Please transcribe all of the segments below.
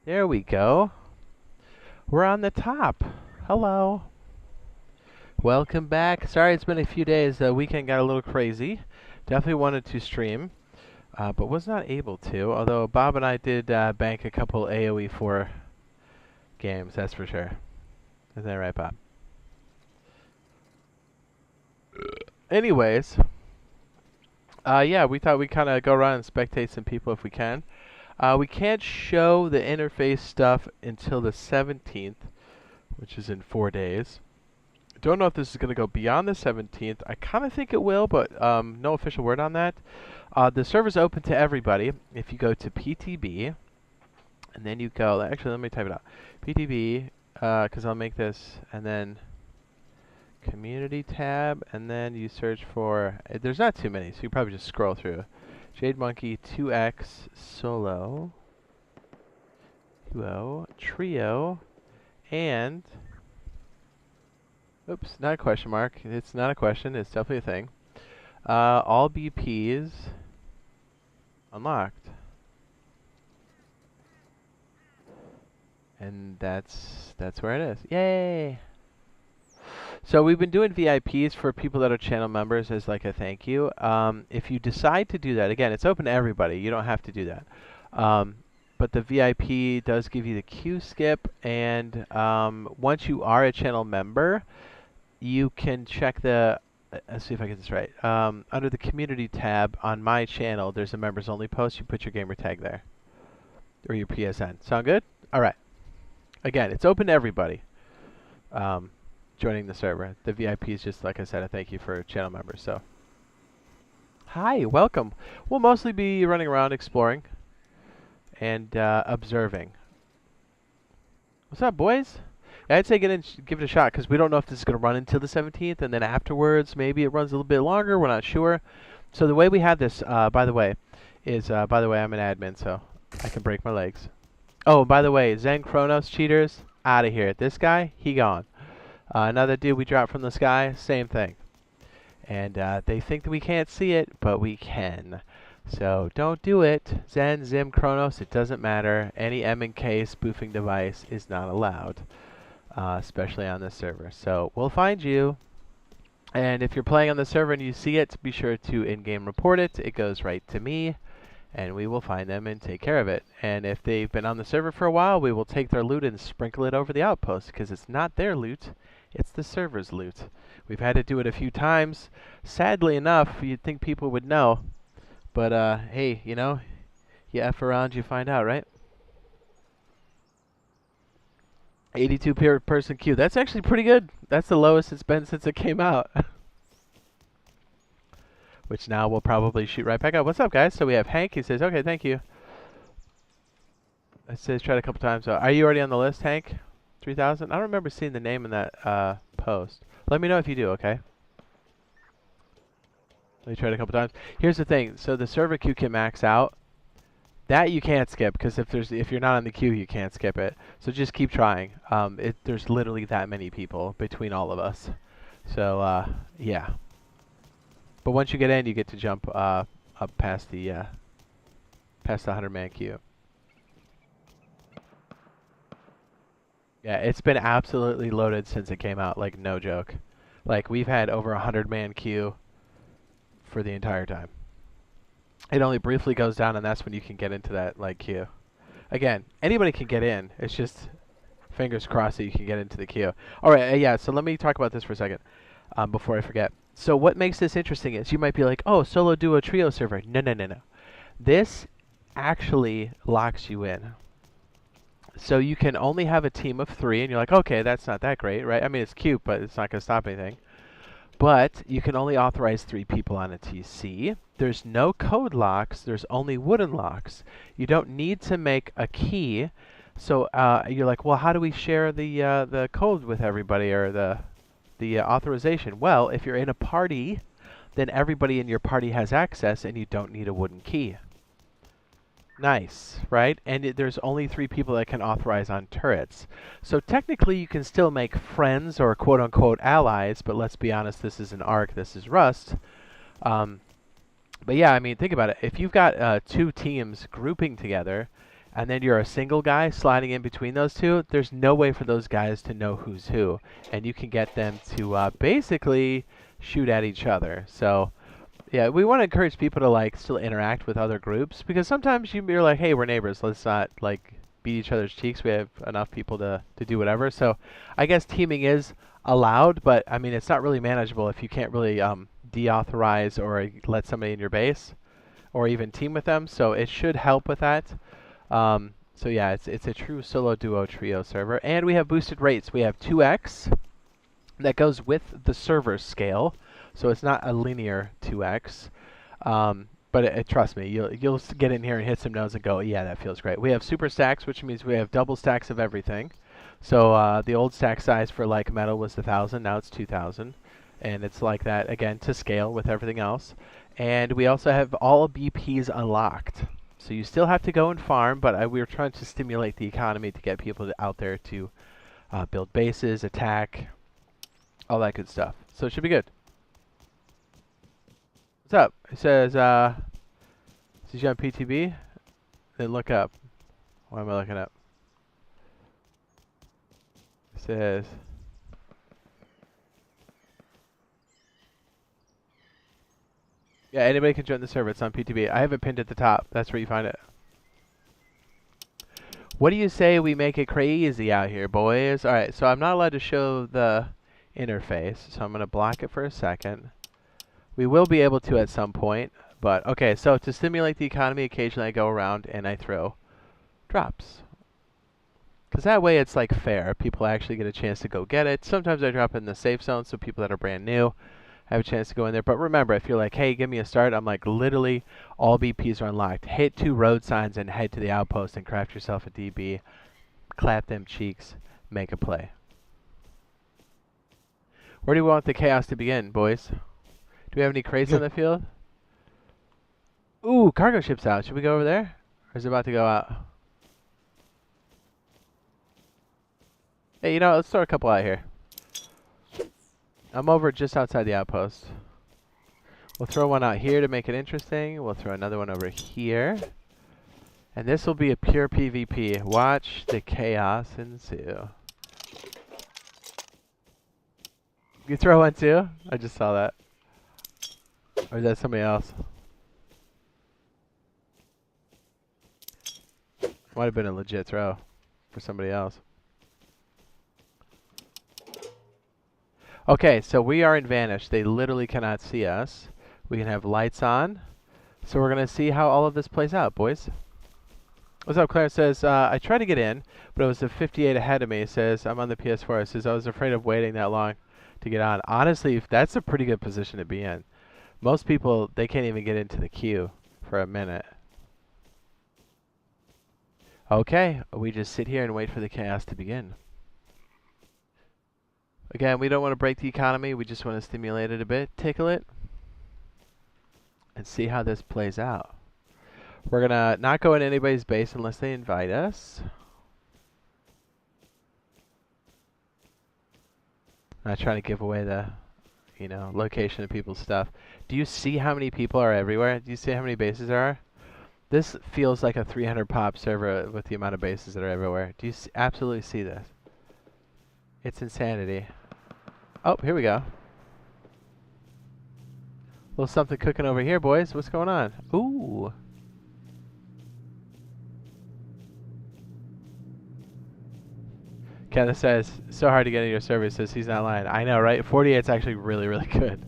There we go. We're on the top. Hello. Welcome back. Sorry it's been a few days. The weekend got a little crazy. Definitely wanted to stream, but was not able to. Although Bob and I did bank a couple AoE 4 games, that's for sure. Isn't that right, Bob? Anyways, yeah, we thought we'd kind of go around and spectate some people if we can. We can't show the interface stuff until the 17th, which is in 4 days. Don't know if this is going to go beyond the 17th. I kind of think it will, but no official word on that. The server's open to everybody. If you go to PTB, and then you go, actually, let me type it out. PTB, because I'll make this, and then community tab, and then you search for, there's not too many, so you probably just scroll through. Jade Monkey 2X Solo, Duo, Trio, and oops, not a question mark. It's not a question. It's definitely a thing. All BPs unlocked. And that's where it is. Yay! So we've been doing VIPs for people that are channel members as like a thank you. If you decide to do that, again, it's open to everybody. You don't have to do that. But the VIP does give you the queue skip, and once you are a channel member, you can check the, let's see if I get this right. Under the community tab on my channel, there's a members only post. You put your gamer tag there, or your PSN. Sound good? All right. Again, it's open to everybody joining the server. The VIP is just, like I said, a thank you for channel members. So, hi, welcome. We'll mostly be running around exploring and observing. What's up, boys? I'd say get in, give it a shot, because we don't know if this is going to run until the 17th, and then afterwards, maybe it runs a little bit longer. We're not sure. So the way we have this, by the way, is, by the way, I'm an admin, so I can break my legs. Oh, by the way, Zen Chronos cheaters, out of here. This guy, he gone. Another dude we dropped from the sky, same thing. And they think that we can't see it, but we can. So don't do it. Zen, Zim, Chronos, it doesn't matter. Any M and K spoofing device is not allowed. Especially on this server. So we'll find you, and if you're playing on the server and you see it, be sure to in-game report it. It goes right to me, and we will find them and take care of it. And if they've been on the server for a while, we will take their loot and sprinkle it over the outpost, because it's not their loot, it's the server's loot. We've had to do it a few times. Sadly enough, you'd think people would know, but hey, you know, you F around, you find out, right? 82 per person queue. That's actually pretty good. That's the lowest it's been since it came out. Which now we'll probably shoot right back up. What's up, guys? So we have Hank. He says, okay, thank you. It says tried a couple times. Are you already on the list, Hank? 3,000? I don't remember seeing the name in that post. Let me know if you do, okay? We tried a couple times. Here's the thing. So the server queue can max out. That you can't skip, because if you're not on the queue, you can't skip it. So just keep trying. There's literally that many people between all of us. So yeah. But once you get in, you get to jump up past the 100-man queue. Yeah, it's been absolutely loaded since it came out. Like no joke. Like we've had over 100-man queue for the entire time. It only briefly goes down, and that's when you can get into that like queue. Again, anybody can get in. It's just fingers crossed that you can get into the queue. All right, yeah. So let me talk about this for a second before I forget. So what makes this interesting is you might be like, oh, solo, duo, trio server. No, no, no, no. This actually locks you in. So you can only have a team of 3, and you're like, okay, that's not that great, right? I mean, it's cute, but it's not going to stop anything. But you can only authorize 3 people on a TC. There's no code locks. There's only wooden locks. You don't need to make a key. So you're like, well, how do we share the code with everybody, or the authorization? Well, if you're in a party, then everybody in your party has access, and you don't need a wooden key. Nice, right? And there's only 3 people that can authorize on turrets. So technically you can still make friends or quote-unquote allies, but let's be honest, this is an ARC, this is Rust. But yeah, I mean, think about it. If you've got 2 teams grouping together, and then you're a single guy sliding in between those two, there's no way for those guys to know who's who, and you can get them to basically shoot at each other. So yeah, we want to encourage people to like still interact with other groups, because sometimes you're like, hey, we're neighbors, let's not like beat each other's cheeks. We have enough people to do whatever. So I guess teaming is allowed, but I mean it's not really manageable if you can't really deauthorize or let somebody in your base or even team with them. So it should help with that. So yeah, it's a true solo duo trio server, and we have boosted rates. We have 2x that goes with the server scale, so it's not a linear 2x. But trust me, you'll get in here and hit some nodes and go, yeah, that feels great. We have super stacks, which means we have double stacks of everything. So the old stack size for like metal was 1,000, now it's 2,000, and it's like that again to scale with everything else. And we also have all BPs unlocked. So you still have to go and farm, but we're trying to stimulate the economy to get people out there to build bases, attack, all that good stuff. So it should be good. What's up? It says, is you on PTB? Then look up. Why am I looking up? It says, yeah, anybody can join the server. It's on PTB. I have it pinned at the top. That's where you find it. What do you say we make it crazy out here, boys? All right, so I'm not allowed to show the interface, so I'm going to block it for a second. We will be able to at some point, but okay, so to stimulate the economy, occasionally I go around and I throw drops. Because that way it's like fair. People actually get a chance to go get it. Sometimes I drop in the safe zone so people that are brand new have a chance to go in there. But remember, if you're like, hey, give me a start, I'm like, literally all BPs are unlocked. Hit 2 road signs and head to the outpost and craft yourself a DB. Clap them cheeks. Make a play. Where do we want the chaos to begin, boys? Do we have any crates on the field? Ooh, cargo ship's out. Should we go over there? Or is it about to go out? Hey, you know, let's throw a couple out here. I'm over just outside the outpost. We'll throw one out here to make it interesting. We'll throw another one over here. And this will be a pure PvP. Watch the chaos ensue. You throw one too? I just saw that. Or is that somebody else? Might have been a legit throw for somebody else. Okay, so we are in Vanish. They literally cannot see us. We can have lights on. So we're going to see how all of this plays out, boys. What's up, Claire? Says, I tried to get in, but it was a 58 ahead of me. It says, I'm on the PS4. It says, I was afraid of waiting that long to get on. Honestly, that's a pretty good position to be in. Most people, they can't even get into the queue for a minute. Okay, we just sit here and wait for the chaos to begin. Again, we don't want to break the economy. We just want to stimulate it a bit, tickle it, and see how this plays out. We're going to not go in anybody's base unless they invite us. Not trying to give away the, you know, location of people's stuff. Do you see how many people are everywhere? Do you see how many bases there are? This feels like a 300 pop server with the amount of bases that are everywhere. Do you absolutely see this? It's insanity. Oh, here we go. A little something cooking over here, boys. What's going on? Ooh. Kenneth says, so hard to get in your server. Says he's not lying. I know, right? 48's actually really, really good.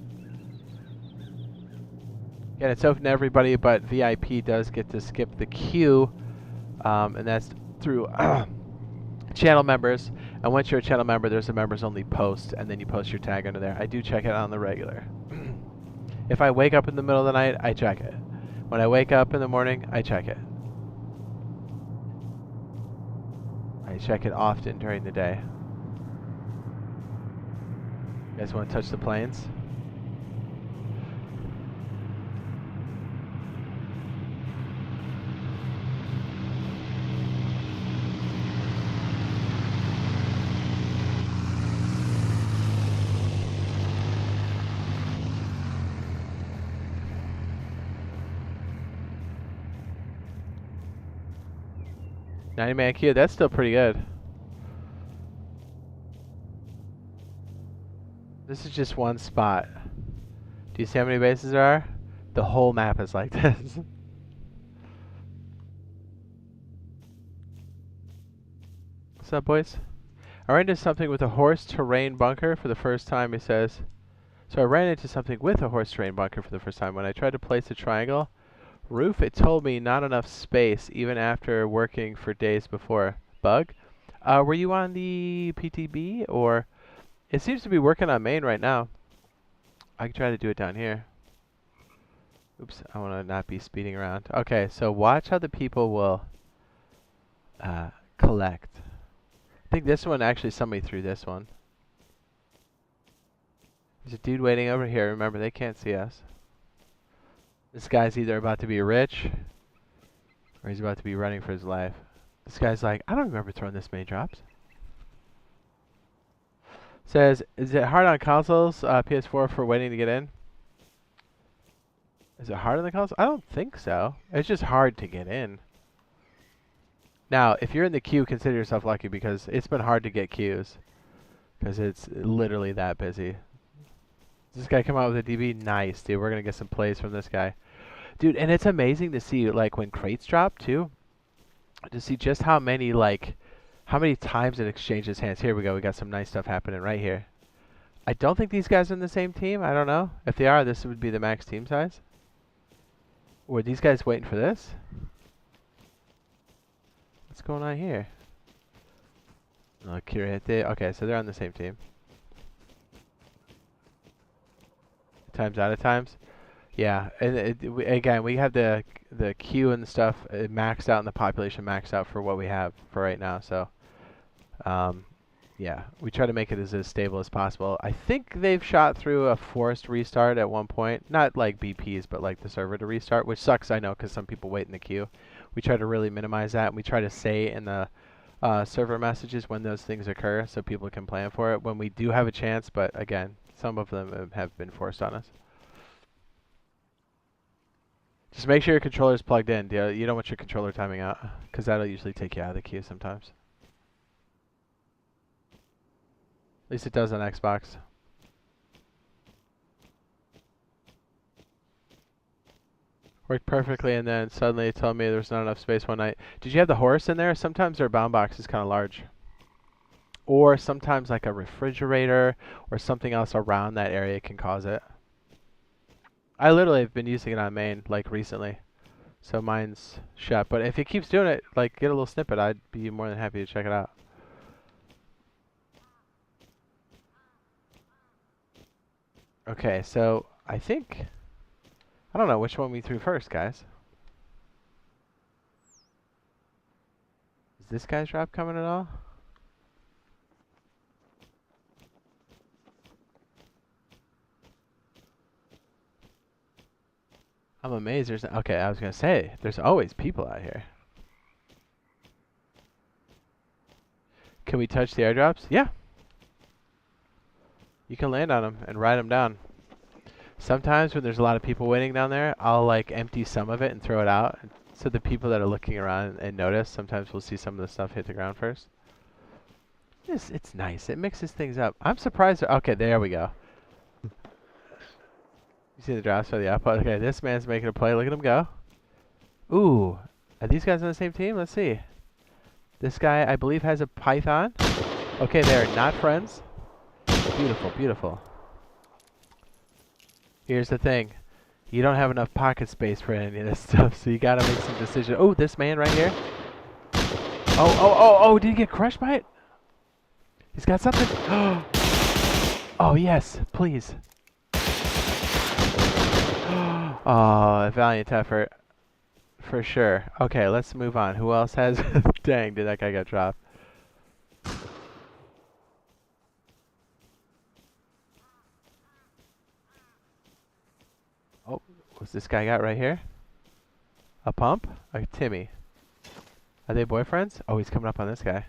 Yeah, it's open to everybody, but VIP does get to skip the queue. And that's through channel members. And once you're a channel member, there's a members only post, and then you post your tag under there. I do check it on the regular. If I wake up in the middle of the night, I check it. When I wake up in the morning, I check it. I check it often during the day. You guys want to touch the planes? 90-man queue, that's still pretty good. This is just one spot. Do you see how many bases there are? The whole map is like this. What's up, boys? I ran into something with a horse terrain bunker for the first time, he says. So I ran into something with a horse terrain bunker for the first time. When I tried to place a triangle roof, it told me not enough space, even after working for days before. Bug? Were you on the PTB, or... It seems to be working on main right now. I can try to do it down here. Oops, I want to not be speeding around. Okay, so watch how the people will collect. I think this one, actually somebody threw this one. There's a dude waiting over here. Remember, they can't see us. This guy's either about to be rich, or he's about to be running for his life. This guy's like, I don't remember throwing this many drops. Says, is it hard on consoles, PS4, for waiting to get in? Is it hard on the console? I don't think so. It's just hard to get in. Now, if you're in the queue, consider yourself lucky, because it's been hard to get queues. Because it's literally that busy. Does this guy come out with a DB? Nice, dude. We're going to get some plays from this guy. Dude, and it's amazing to see, like, when crates drop, too. To see just how many, like... How many times it exchanges hands. Here we go. We got some nice stuff happening right here. I don't think these guys are in the same team. I don't know. If they are, this would be the max team size. Were these guys waiting for this? What's going on here? Okay, so they're on the same team. Times out of times. Yeah, and again, we have the queue and stuff maxed out and the population maxed out for what we have for right now. So, yeah, we try to make it as stable as possible. I think they've shot through a forced restart at one point. Not like BPs, but like the server to restart, which sucks, I know, because some people wait in the queue. We try to really minimize that, and we try to say in the server messages when those things occur so people can plan for it when we do have a chance. But again, some of them have been forced on us. Just make sure your controller's plugged in. You don't want your controller timing out, because that'll usually take you out of the queue sometimes. At least it does on Xbox. Worked perfectly, and then suddenly it told me there's not enough space one night. Did you have the horse in there? Sometimes their bound box is kind of large. Or sometimes like a refrigerator or something else around that area can cause it. I literally have been using it on main, like, recently. So mine's shut. But if it keeps doing it, like, get a little snippet, I'd be more than happy to check it out. Okay, so I think... I don't know which one we threw first, guys. Is this guy's drop coming at all? I'm amazed there's... Okay, I was going to say, there's always people out here. Can we touch the airdrops? Yeah. You can land on them and ride them down. Sometimes when there's a lot of people waiting down there, I'll like empty some of it and throw it out. So the people that are looking around and notice, sometimes we'll see some of the stuff hit the ground first. It's nice. It mixes things up. I'm surprised. Okay, there we go. You see the drops for the output? Okay, this man's making a play. Look at him go. Ooh. Are these guys on the same team? Let's see. This guy, I believe, has a python. Okay, they're not friends. Beautiful, beautiful. Here's the thing. You don't have enough pocket space for any of this stuff, so you gotta make some decisions. Oh, this man right here. Oh, did he get crushed by it? He's got something. Oh, yes, please. Oh, a valiant effort. For sure. Okay, let's move on. Who else has... Dang, did that guy get dropped? Oh, what's this guy got right here? A pump? A Timmy. Are they boyfriends? Oh, he's coming up on this guy.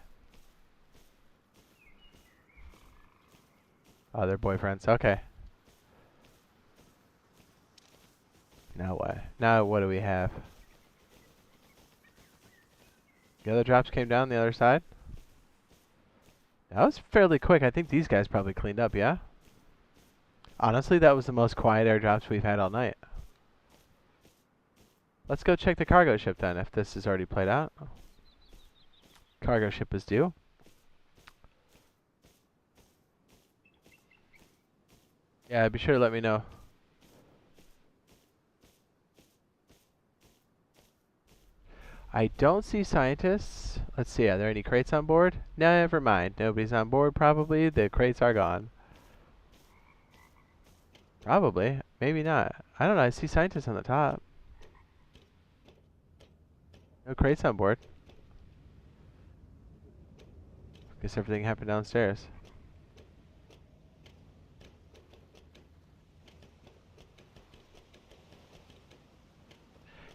Oh, they're boyfriends. Okay. Now what? Now what do we have? The other drops came down the other side. That was fairly quick. I think these guys probably cleaned up, yeah? Honestly, that was the most quiet airdrops we've had all night. Let's go check the cargo ship then, if this is already played out. Cargo ship is due. Yeah, be sure to let me know. I don't see scientists. Let's see, are there any crates on board? No, never mind. Nobody's on board, probably. The crates are gone. Probably. Maybe not. I don't know. I see scientists on the top. No crates on board. Guess everything happened downstairs.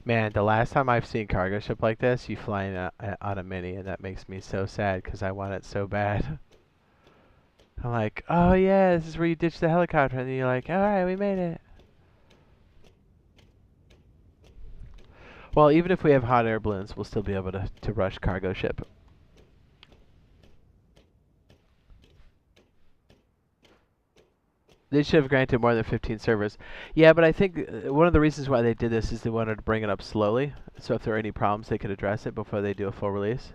Man, the last time I've seen cargo ship like this, you fly in on a mini, and that makes me so sad because I want it so bad. I'm like, oh yeah, this is where you ditch the helicopter, and then you're like, alright, we made it. Well, even if we have hot air balloons, we'll still be able to rush cargo ship. They should have granted more than 15 servers. Yeah, but I think one of the reasons why they did this is they wanted to bring it up slowly. So if there are any problems, they could address it before they do a full release.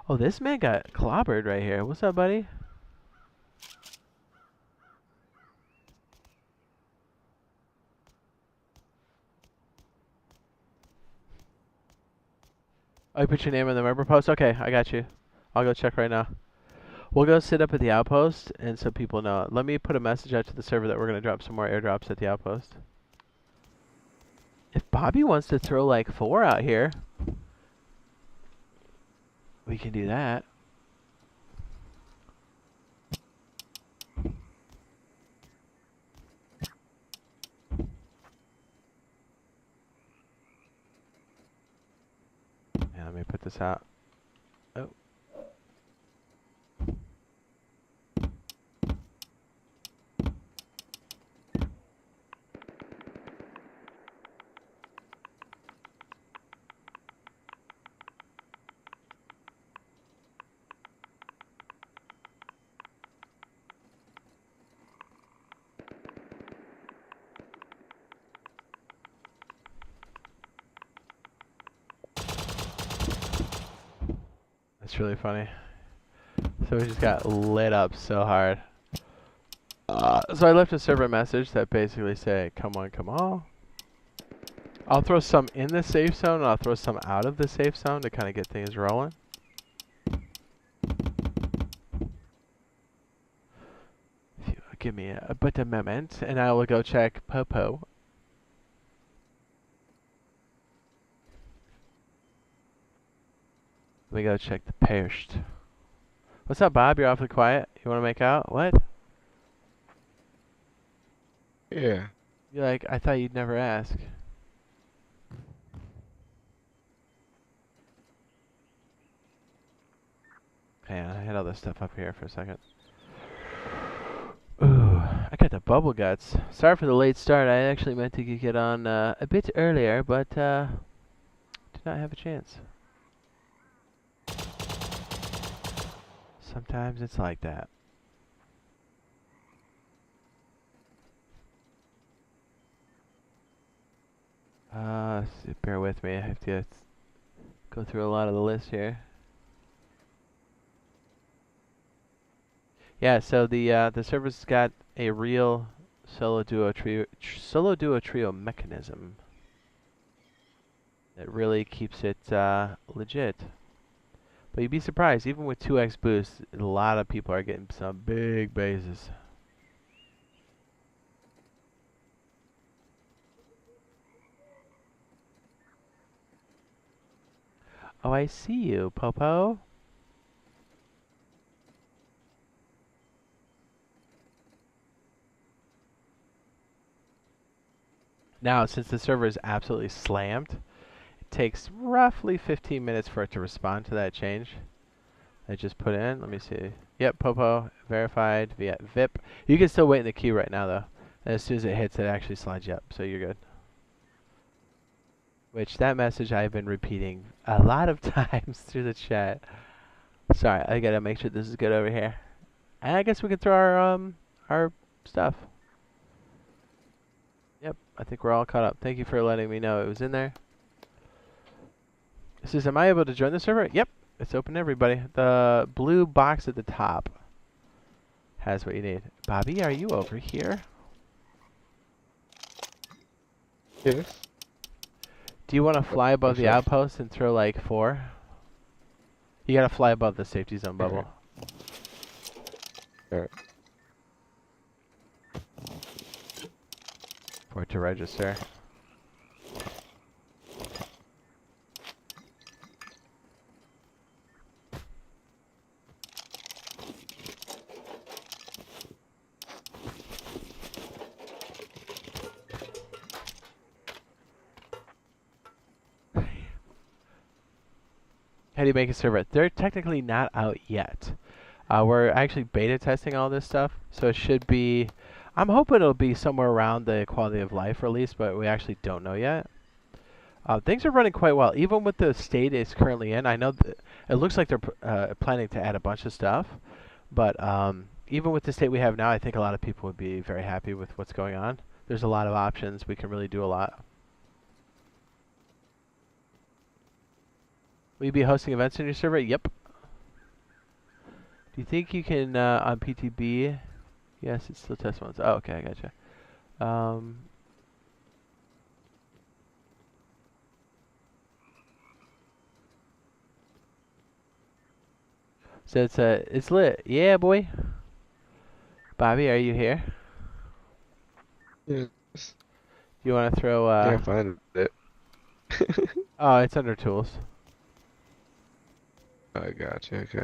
Oh, this man got clobbered right here. What's up, buddy? Oh, you put your name on the member post? Okay, I got you. I'll go check right now. We'll go sit up at the outpost, and so people know. Let me put a message out to the server that we're going to drop some more airdrops at the outpost. If Bobby wants to throw like 4 out here, we can do that. Yeah, let me put this out. Oh. That's really funny. So we just got lit up so hard. So I left a server message that basically said, come on, come on. I'll throw some in the safe zone, and I'll throw some out of the safe zone to kind of get things rolling. If you give me a moment, and I will go check Popo. Let me go check the Perst. What's up, Bob? You're awfully quiet. You want to make out? What? Yeah. You're like, I thought you'd never ask. Hang on, I had all this stuff up here for a second. Ooh, I got the bubble guts. Sorry for the late start. I actually meant to get on a bit earlier, but did not have a chance. Sometimes it's like that. Bear with me. I have to go through a lot of the list here. Yeah, so the server's got a real solo duo trio mechanism that really keeps it legit. But you'd be surprised, even with 2x boost, a lot of people are getting some big bases. Oh, I see you, Popo. Now, since the server is absolutely slammed, it takes roughly 15 minutes for it to respond to that change I just put in. Let me see. Yep, Popo, verified via VIP. You can still wait in the queue right now, though. And as soon as it hits, it actually slides you up, so you're good. Which that message I've been repeating a lot of times through the chat. Sorry, I gotta make sure this is good over here. And I guess we can throw our stuff. Yep, I think we're all caught up. Thank you for letting me know it was in there. It says, am I able to join the server? Yep, it's open to everybody. The blue box at the top has what you need. Bobby, are you over here? Yes. Do you want to fly above the Okay. outpost and throw like 4? You gotta fly above the safety zone bubble. Alright. For it to register. How do you make a server? They're technically not out yet. We're actually beta testing all this stuff, so it should be. I'm hoping it'll be somewhere around the quality of life release, but we actually don't know yet. Things are running quite well, even with the state it's currently in. I know it looks like they're planning to add a bunch of stuff, but even with the state we have now, I think a lot of people would be very happy with what's going on. There's a lot of options. We can really do a lot. Will you be hosting events in your server? Yep. Do you think you can on PTB? Yes, it's still test ones. Oh, okay, I gotcha. So it's lit. Yeah, boy. Bobby, are you here? Yes. You want to throw? Can't find it. Oh, it's under tools. I gotcha. Okay.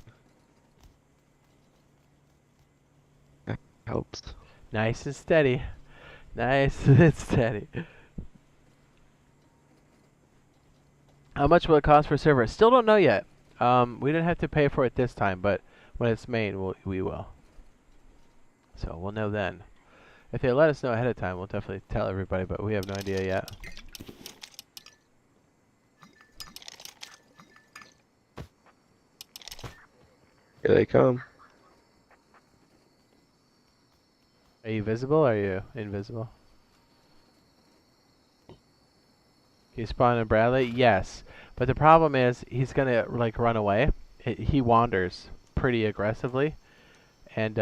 That helps. Nice and steady. Nice and steady. How much will it cost for a server? Still don't know yet. We didn't have to pay for it this time, but when it's made, we will. So we'll know then. If they let us know ahead of time, we'll definitely tell everybody, but we have no idea yet. Here they come. Are you visible or are you invisible? Can you spawn in Bradley? Yes. But the problem is he's going to like run away. He wanders pretty aggressively. And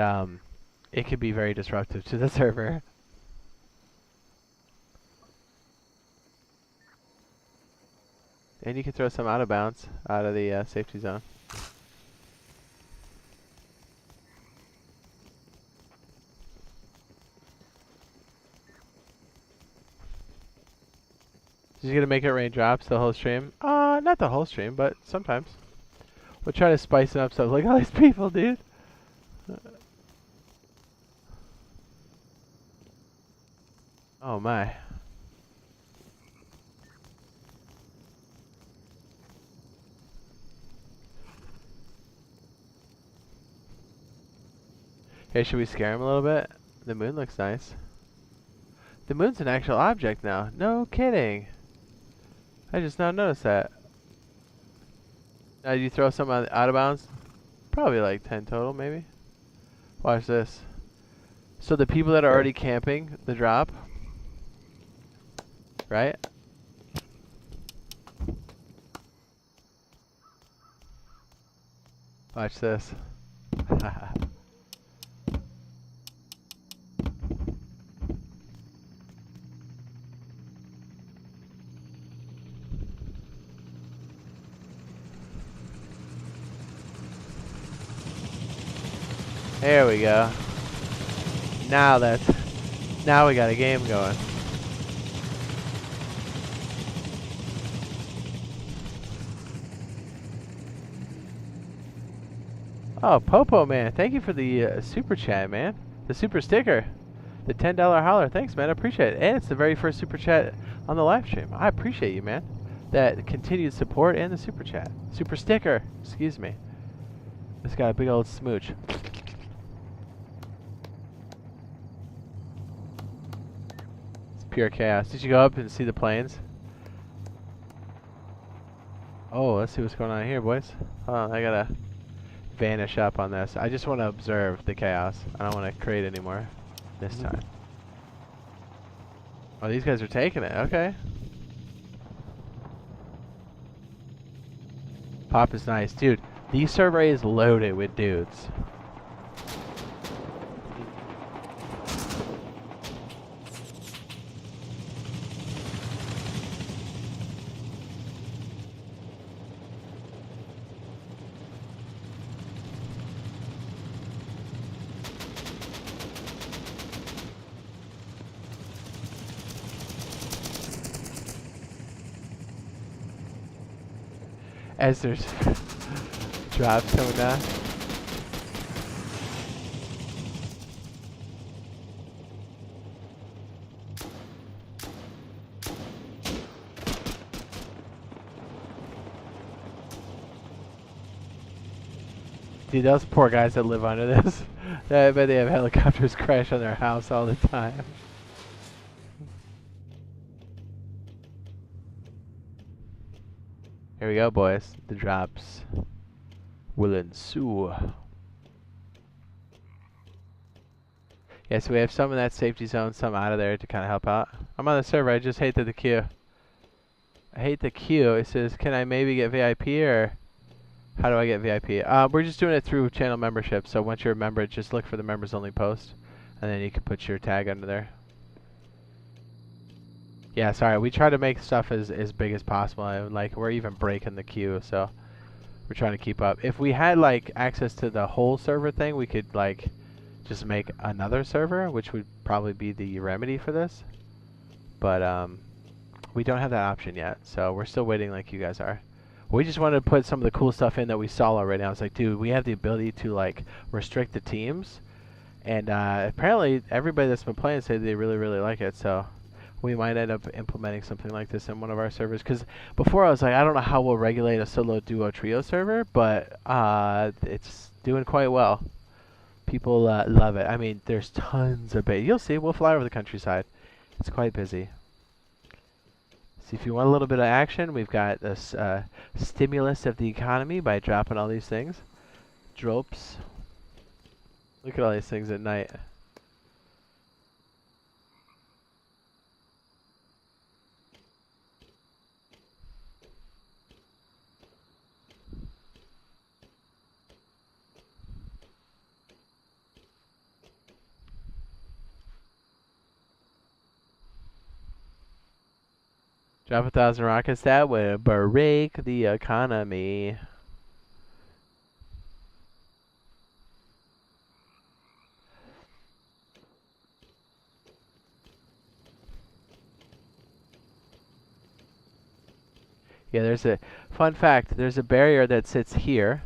it could be very disruptive to the server. And you can throw some out of bounds out of the safety zone. Is he gonna make it rain drops the whole stream? Not the whole stream, but sometimes. We'll try to spice it up so look at all these people, dude. Oh my. Hey, should we scare him a little bit? The moon looks nice. The moon's an actual object now. No kidding. I just now noticed that. Now, did you throw some out of bounds? Probably like 10 total, maybe. Watch this. So the people that are already camping the drop, right? Watch this. There we go. Now we got a game going. Oh, Popo man, thank you for the super chat, man. The super sticker, the $10 holler. Thanks, man. I appreciate it. And it's the very first super chat on the live stream. I appreciate you, man. That continued support and the super chat, super sticker. Excuse me. This got a big old smooch. Pure chaos. Did you go up and see the planes? Oh, let's see what's going on here, boys. Hold on, I gotta vanish up on this. I just want to observe the chaos. I don't want to create anymore this time. Oh, these guys are taking it. Okay. Pop is nice. Dude, the server is loaded with dudes. As there's drops coming down. Dude, those poor guys that live under this. I bet they have helicopters crash on their house all the time. Here we go, boys. The drops will ensue. Yeah, so we have some in that safety zone, some out of there to kind of help out. I'm on the server. I just hate the queue. I hate the queue. It says, can I maybe get VIP or how do I get VIP? We're just doing it through channel membership. So once you're a member, just look for the members only post. And then you can put your tag under there. Yeah, sorry. We try to make stuff as big as possible. And, like, we're even breaking the queue. So we're trying to keep up. If we had, like, access to the whole server thing, we could, like, just make another server, which would probably be the remedy for this. But, we don't have that option yet. So we're still waiting like you guys are. We just wanted to put some of the cool stuff in that we saw already. I was like, dude, we have the ability to, like, restrict the teams. And apparently everybody that's been playing said they really, really like it. So we might end up implementing something like this in one of our servers. Because before I was like, I don't know how we'll regulate a solo, duo, trio server. But it's doing quite well. People love it. I mean, there's tons of bait. You'll see. We'll fly over the countryside. It's quite busy. So if you want a little bit of action, we've got this stimulus of the economy by dropping all these things. Drops. Look at all these things at night. Drop 1,000 rockets, that would break the economy. Yeah, there's a fun fact. There's a barrier that sits here.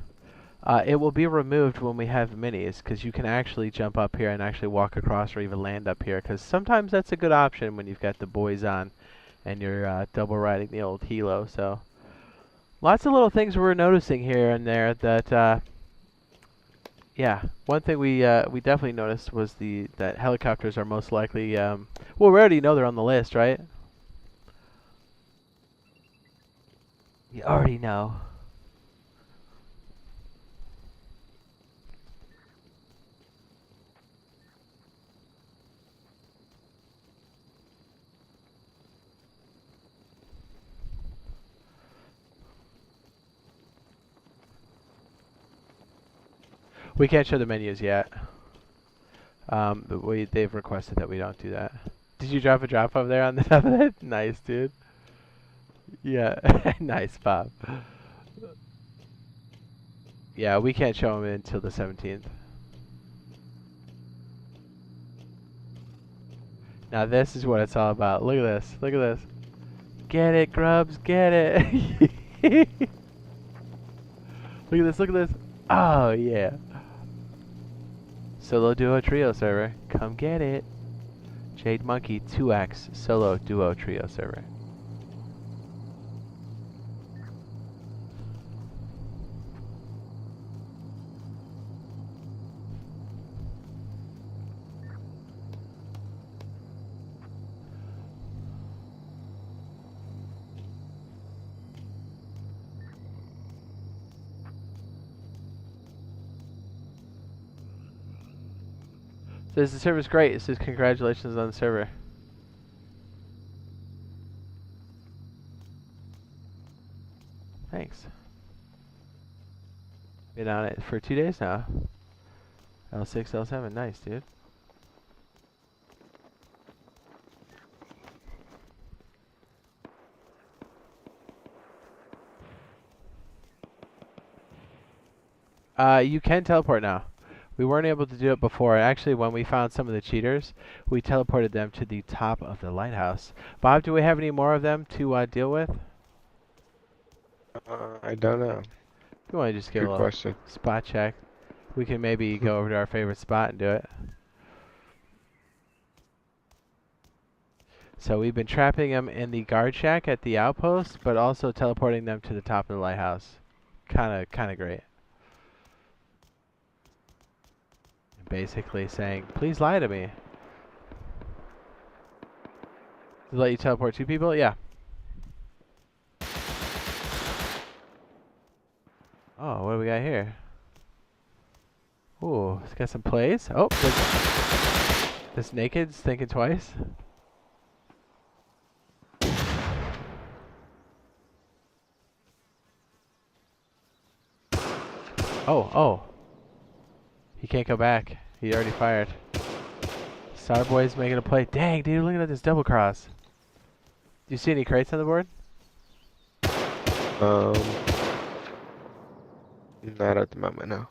It will be removed when we have minis, because you can actually jump up here and actually walk across or even land up here, because sometimes that's a good option when you've got the boys on and you're double riding the old helo. So lots of little things we're noticing here and there that, yeah, one thing we definitely noticed was that helicopters are most likely, well, we already know they're on the list, right? You already know. We can't show the menus yet. But they've requested that we don't do that. Did you drop a drop over there on the top of it? Nice, dude. Yeah, nice, Bob. Yeah, we can't show them until the 17th. Now this is what it's all about. Look at this. Look at this. Get it, Grubs. Get it. Look at this. Look at this. Oh, yeah. Solo duo trio server. Come get it. Jade Monkey 2x solo duo trio server. Says the server's great. It says congratulations on the server. Thanks. Been on it for 2 days now. L6, L7. Nice, dude. You can teleport now. We weren't able to do it before. Actually, when we found some of the cheaters, we teleported them to the top of the lighthouse. Bob, do we have any more of them to deal with? I don't know. You want to just give a Good little question. spot check? We can maybe go over to our favorite spot and do it. So we've been trapping them in the guard shack at the outpost, but also teleporting them to the top of the lighthouse. Kind of great. Basically saying, please lie to me. To let you teleport 2 people? Yeah. Oh, what do we got here? Ooh, it's got some plays. Oh, this naked's thinking twice. Oh. He can't go back. He already fired. Starboy's making a play. Dang, dude, look at this double cross. Do you see any crates on the board? Not at the moment, no.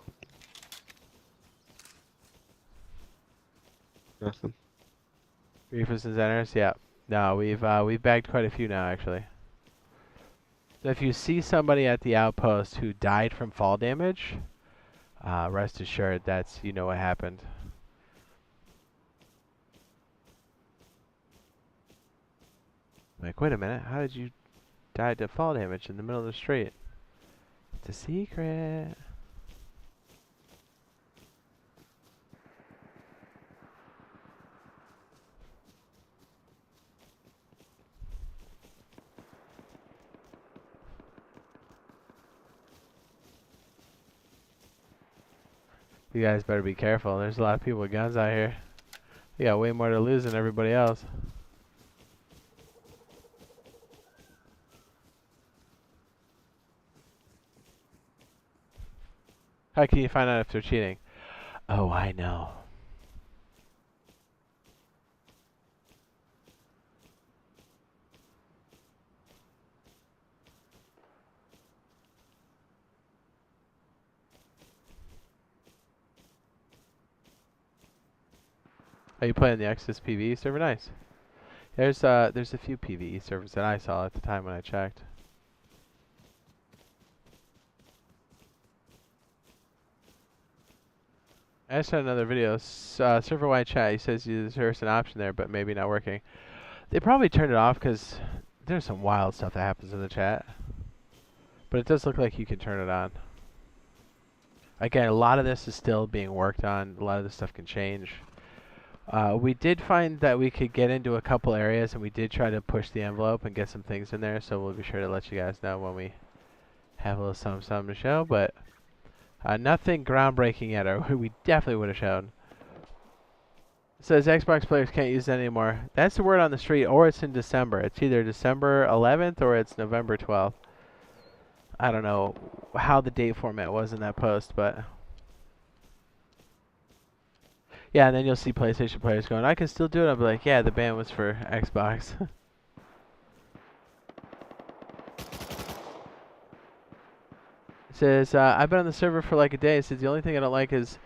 Nothing. Reefers and Zeners? Yeah. No, we've bagged quite a few now, actually. So if you see somebody at the outpost who died from fall damage, rest assured that's, you know what happened. Like, wait a minute, how did you die to fall damage in the middle of the street? It's a secret. You guys better be careful. There's a lot of people with guns out here. We got way more to lose than everybody else. How can you find out if they're cheating? Oh, I know. Are you playing the Exodus PvE server? Nice. There's a few PvE servers that I saw at the time when I checked. I just had another video. Server-wide chat. He says there's an option there, but maybe not working. They probably turned it off because there's some wild stuff that happens in the chat. But it does look like you can turn it on. Again, a lot of this is still being worked on. A lot of this stuff can change. We did find that we could get into a couple areas, and we did try to push the envelope and get some things in there. So we'll be sure to let you guys know when we have a little something to show. But nothing groundbreaking yet, or we definitely would have shown. It says Xbox players can't use that anymore. That's the word on the street, or it's in December. It's either December 11th or it's November 12th. I don't know how the date format was in that post, but yeah, and then you'll see PlayStation players going, I can still do it. I'll be like, yeah, the ban was for Xbox. It says, I've been on the server for like a day. It says, the only thing I don't like is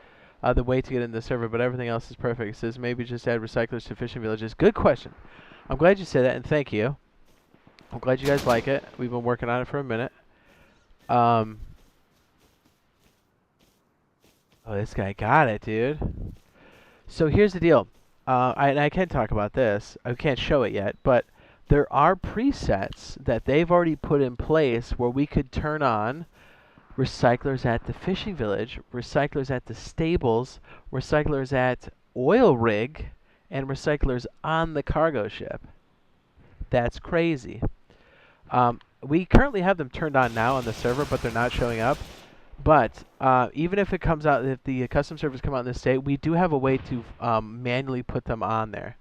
the way to get into the server, but everything else is perfect. It says, maybe just add recyclers to fishing villages. Good question. I'm glad you said that, and thank you. I'm glad you guys like it. We've been working on it for a minute. Oh, this guy got it, dude. So here's the deal. I can talk about this. I can't show it yet, but there are presets that they've already put in place where we could turn on recyclers at the fishing village, recyclers at the stables, recyclers at oil rig, and recyclers on the cargo ship. That's crazy. We currently have them turned on now on the server, but they're not showing up. But even if it comes out, if the custom servers come out in this state, we do have a way to manually put them on there.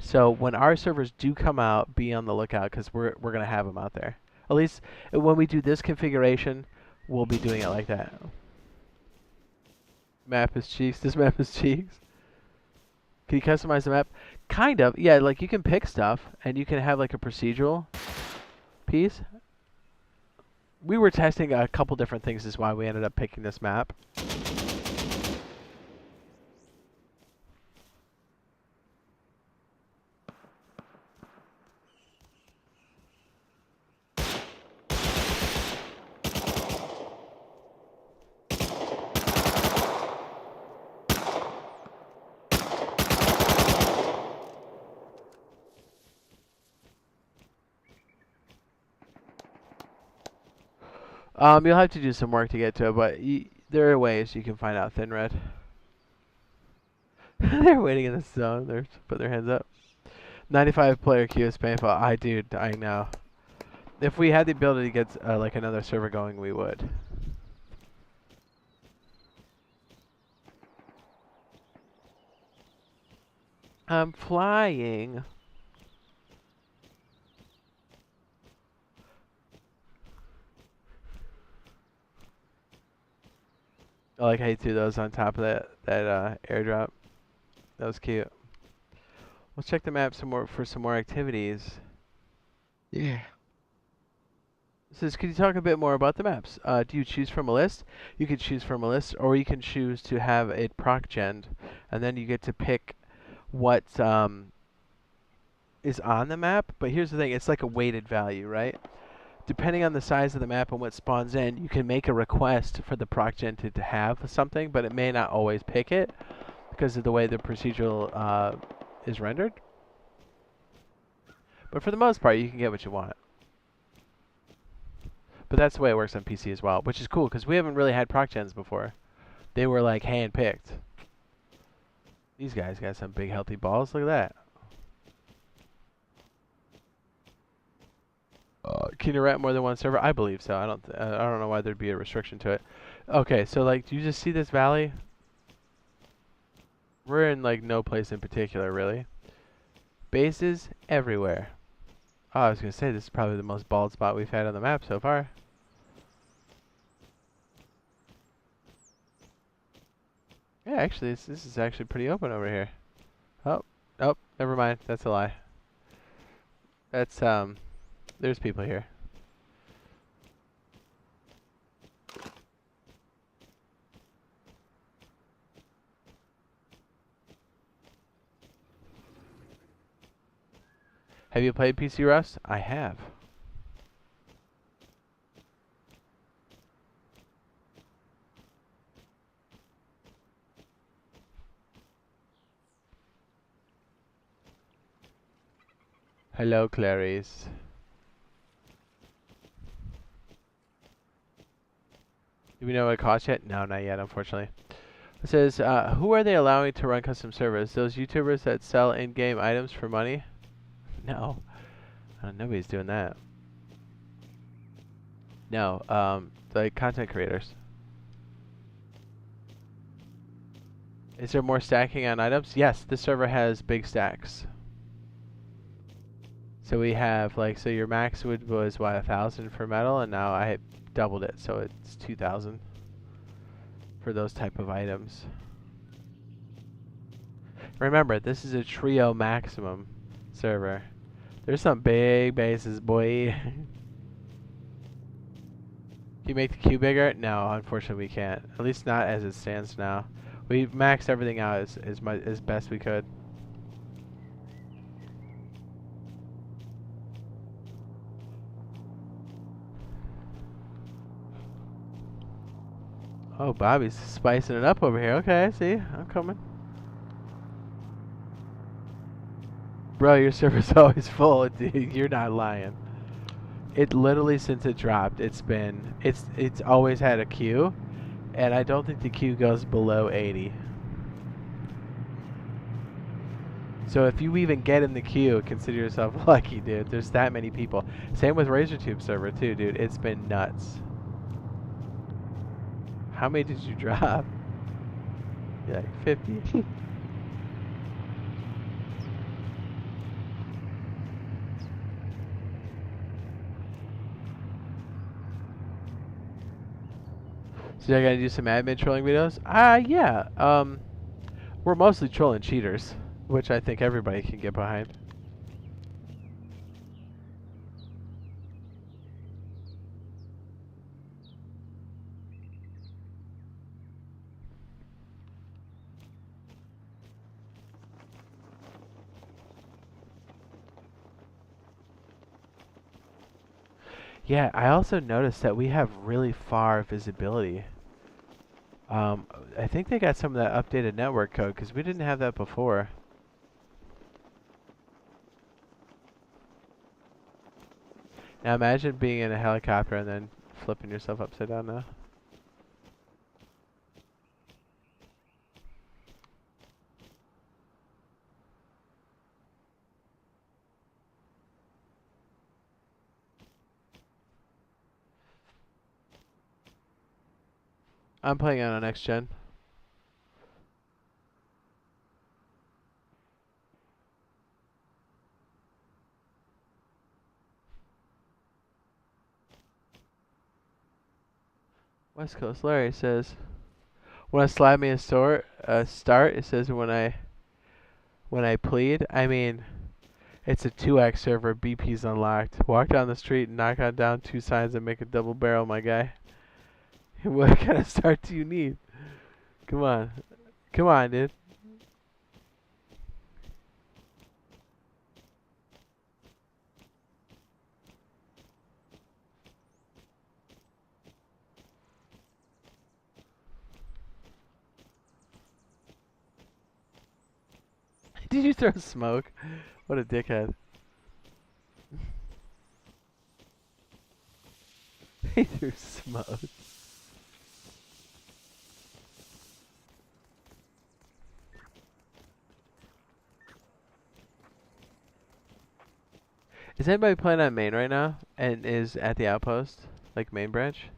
So when our servers do come out, be on the lookout because we're gonna have them out there. At least when we do this configuration, we'll be doing it like that. Map is cheeks. This map is cheeks. Can you customize the map? Kind of. Yeah, like you can pick stuff and you can have like a procedural piece. We were testing a couple different things is why we ended up picking this map. You'll have to do some work to get to it, but there are ways you can find out thin red. They're waiting in the zone. They're putting their hands up. 95 player queue is painful. Dude, I know. If we had the ability to get like another server going, we would. I'm flying. I like how you threw those on top of that airdrop. That was cute. Let's check the map some more for some more activities. Yeah. Says, could you talk a bit more about the maps? Do you choose from a list? You can choose from a list, or you can choose to have it proc gen, and then you get to pick what is on the map. But here's the thing: it's like a weighted value, right? Depending on the size of the map and what spawns in, you can make a request for the proc gen to have something, but it may not always pick it because of the way the procedural is rendered. But for the most part, you can get what you want. But that's the way it works on PC as well, which is cool because we haven't really had proc gens before. They were like hand-picked. These guys got some big healthy balls. Look at that. Can you rent more than one server? I believe so. I don't know why there'd be a restriction to it. Okay, so like, do you just see this valley? We're in like no place in particular, really. Bases everywhere. Oh, I was gonna say this is probably the most bald spot we've had on the map so far. Yeah, actually, this is actually pretty open over here. Oh, never mind. That's a lie. That's there's people here. Have you played PC Rust? I have. Hello, Clarice. Do we know what it costs yet? No, not yet, unfortunately. It says, who are they allowing to run custom servers? Those YouTubers that sell in-game items for money? No. Nobody's doing that. No, like content creators. Is there more stacking on items? Yes, this server has big stacks. So we have like, so your max was what, 1,000 for metal, and now I doubled it, so it's 2,000 for those type of items. Remember, this is a trio maximum server. There's some big bases, boy. Can you make the queue bigger? No, unfortunately we can't. At least not as it stands now. We maxed everything out as best we could. Oh, Bobby's spicing it up over here. Okay, I see. I'm coming. Bro, your server's always full. Dude, you're not lying. It literally, since it dropped, it's always had a queue, and I don't think the queue goes below 80. So if you even get in the queue, consider yourself lucky, dude. There's that many people. Same with RazorTube server too, dude. It's been nuts. How many did you drop? Yeah, like 50. So I gotta do some admin trolling videos? Yeah. We're mostly trolling cheaters, which I think everybody can get behind. Yeah, I also noticed that we have really far visibility. Um, I think they got some of that updated network code because we didn't have that before. Now imagine being in a helicopter and then flipping yourself upside down now. I'm playing on a next gen. West Coast Larry says, "Want to slap me a start? It says when I plead. I mean, it's a 2x server. BP's unlocked. Walk down the street and knock on down 2 signs and make a double barrel, my guy. What kind of start do you need? Come on, come on, dude." Did you throw smoke? What a dickhead. He threw smoke. Is anybody playing on main right now and is at the outpost? Like main branch?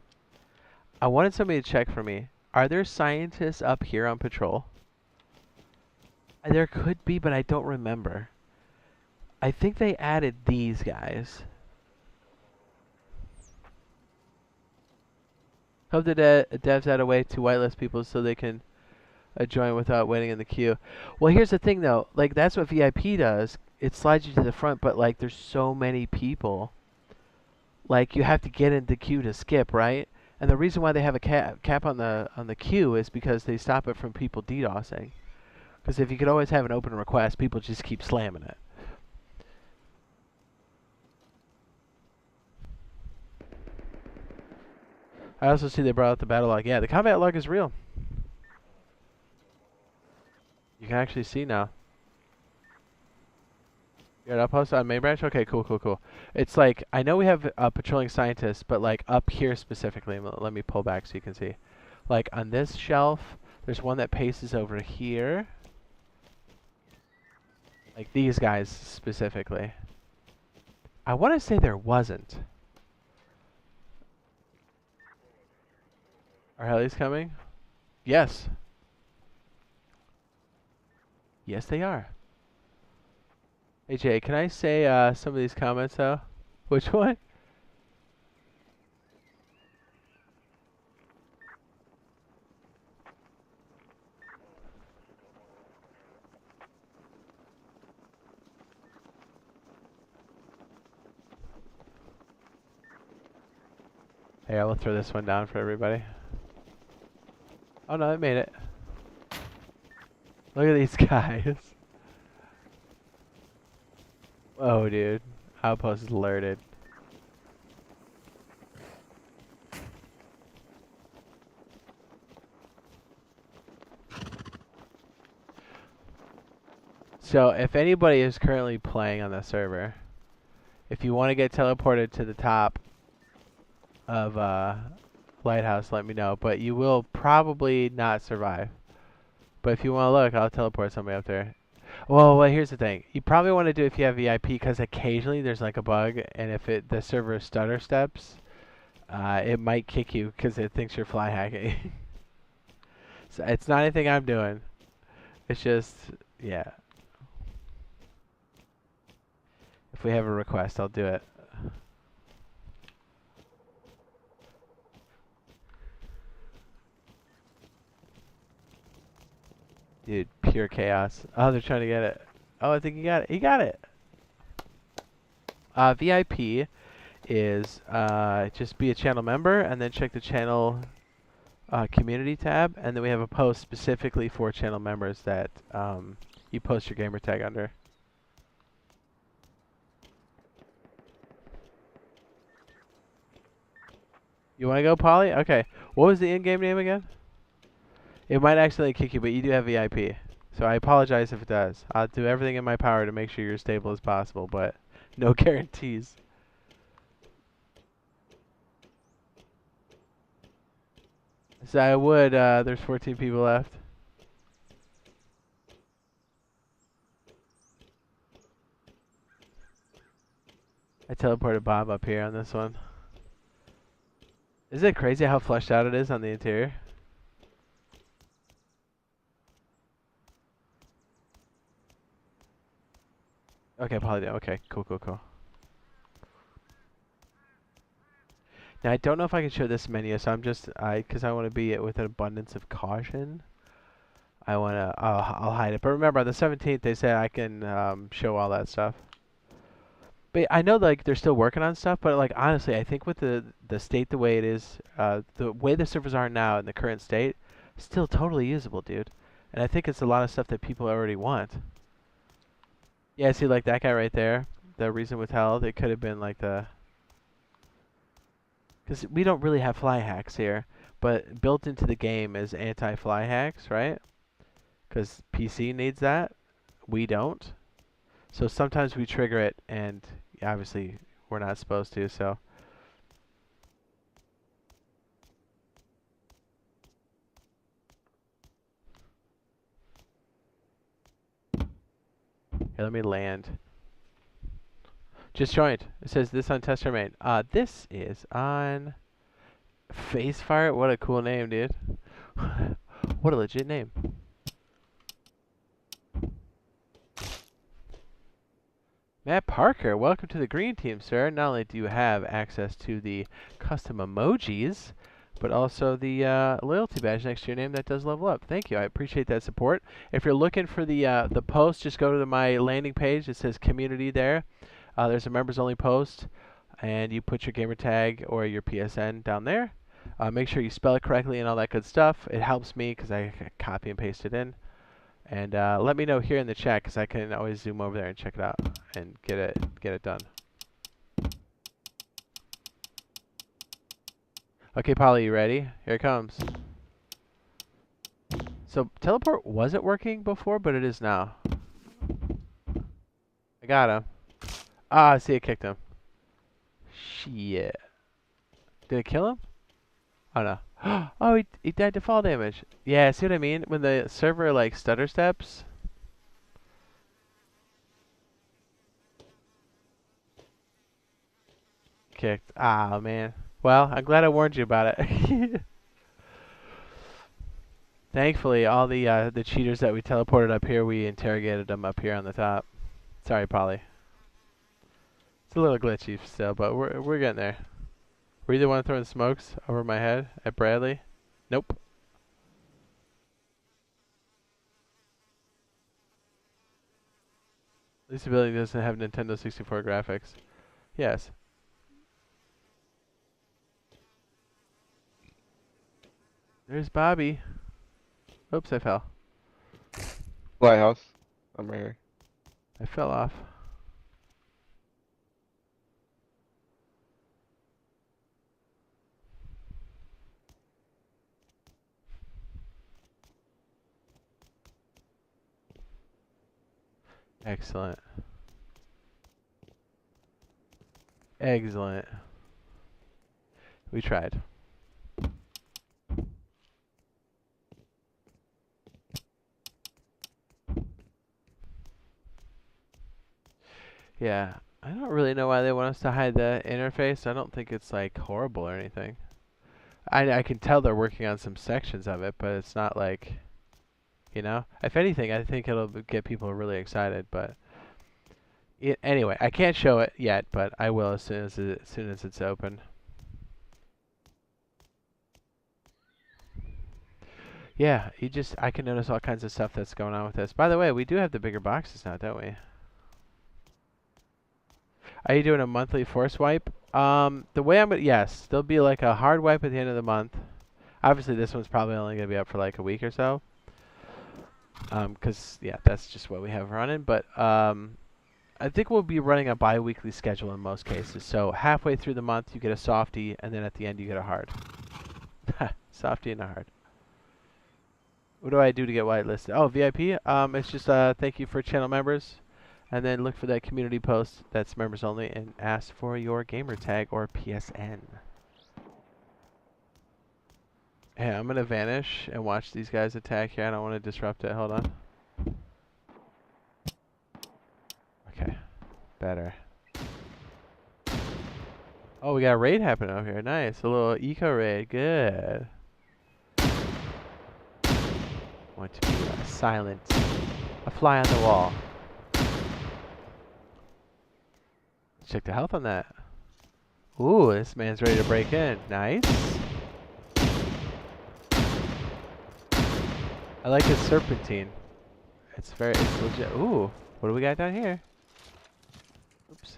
I wanted somebody to check for me. Are there scientists up here on patrol? There could be, but I don't remember. I think they added these guys. Hope the devs add a way to whitelist people so they can join without waiting in the queue. Well, here's the thing though. Like, that's what VIP does. It slides you to the front, but like, there's so many people. Like, you have to get into queue to skip, right? And the reason why they have a cap on the queue is because they stop it from people DDoSing. Because if you could always have an open request, people just keep slamming it. I also see they brought out the battle log. Yeah, the combat log is real. You can actually see now. You're at outpost on main branch? Okay, cool, cool, cool. It's like, I know we have patrolling scientists, but like up here specifically, let me pull back so you can see. Like on this shelf, there's one that paces over here. Like these guys specifically. I want to say there wasn't. Are helis coming? Yes. Yes, they are. Hey, Jay, can I say some of these comments, though? Which one? Hey, I will throw this one down for everybody. Oh, no, it made it. Look at these guys. Whoa, dude. Outpost is alerted. So, if anybody is currently playing on the server, if you want to get teleported to the top of Lighthouse, let me know. But you will probably not survive. But if you want to look, I'll teleport somebody up there. Well, here's the thing. You probably want to do it if you have VIP, because occasionally there's like a bug, and if the server stutter steps, it might kick you because it thinks you're fly hacking. So it's not anything I'm doing. It's just, yeah. If we have a request, I'll do it. Dude, pure chaos. Oh, they're trying to get it. Oh, I think he got it. He got it. VIP is just be a channel member and then check the channel community tab, and then we have a post specifically for channel members that you post your gamer tag under. You want to go, Polly? Okay. What was the in-game name again? It might accidentally kick you, but you do have VIP. So I apologize if it does. I'll do everything in my power to make sure you're as stable as possible, but no guarantees. So I would, there's 14 people left. I teleported Bob up here on this one. Isn't it crazy how fleshed out it is on the interior? Okay, Polly, okay, cool, cool, cool. Now I don't know if I can show this menu, so I'm just, because I want to be with an abundance of caution. I'll hide it. But remember, on the 17th, they said I can show all that stuff. But I know like they're still working on stuff, but like honestly, I think with the state the way it is, the way the servers are now in the current state, still totally usable, dude. And I think it's a lot of stuff that people already want. Yeah, see like that guy right there, the reason withheld, it could have been like the, because we don't really have fly hacks here, but built into the game is anti-fly hacks, right? Because PC needs that, we don't. So sometimes we trigger it, and obviously we're not supposed to, so. Here, let me land. Just joined. It says this on test remain. This is on Facefire. What a cool name, dude. What a legit name. Matt Parker, welcome to the green team, sir. Not only do you have access to the custom emojis, but also the loyalty badge next to your name that does level up. Thank you. I appreciate that support. If you're looking for the post, just go to my landing page. It says community there. There's a members only post, and you put your gamer tag or your PSN down there. Make sure you spell it correctly and all that good stuff. It helps me because I copy and paste it in. And let me know here in the chat because I can always zoom over there and check it out and get it done. Okay, Polly, you ready? Here it comes. So teleport wasn't working before, but it is now. I got him. Ah, see, it kicked him. Shit. Did it kill him? Oh no. Oh, he died to fall damage. Yeah, see what I mean? When the server like stutter steps. Kicked. Ah, man. Well, I'm glad I warned you about it. Thankfully, all the cheaters that we teleported up here, we interrogated them up here on the top. Sorry, Polly. It's a little glitchy still, but we're getting there. Were you the one throwing smokes over my head at Bradley? Nope. At least the building doesn't have Nintendo 64 graphics. Yes. There's Bobby. Oops, I fell. Lighthouse. I'm right here. I fell off. Excellent. Excellent. We tried. Yeah, I don't really know why they want us to hide the interface. I don't think it's like horrible or anything. I can tell they're working on some sections of it, but it's not like, you know. If anything, I think it'll get people really excited. But anyway, I can't show it yet, but I will as soon as it's open. Yeah, I can notice all kinds of stuff that's going on with this. By the way, we do have the bigger boxes now, don't we? Are you doing a monthly force wipe? The way yes, there'll be like a hard wipe at the end of the month. Obviously, this one's probably only going to be up for like a week or so. 'Cause yeah, that's just what we have running. But I think we'll be running a bi-weekly schedule in most cases. So halfway through the month, you get a softie, and then at the end, you get a hard. Softie and a hard. What do I do to get whitelisted? Oh, VIP. It's just thank you for channel members, and then look for that community post that's members only, and ask for your gamer tag or PSN. Hey, I'm gonna vanish and watch these guys attack here. I don't want to disrupt it. Hold on. Okay, better. Oh, we got a raid happening over here. Nice, a little eco raid. Good. Want to be silent, a fly on the wall. Check the health on that. Ooh, this man's ready to break in. Nice. I like his serpentine. It's legit. Ooh, what do we got down here? Oops.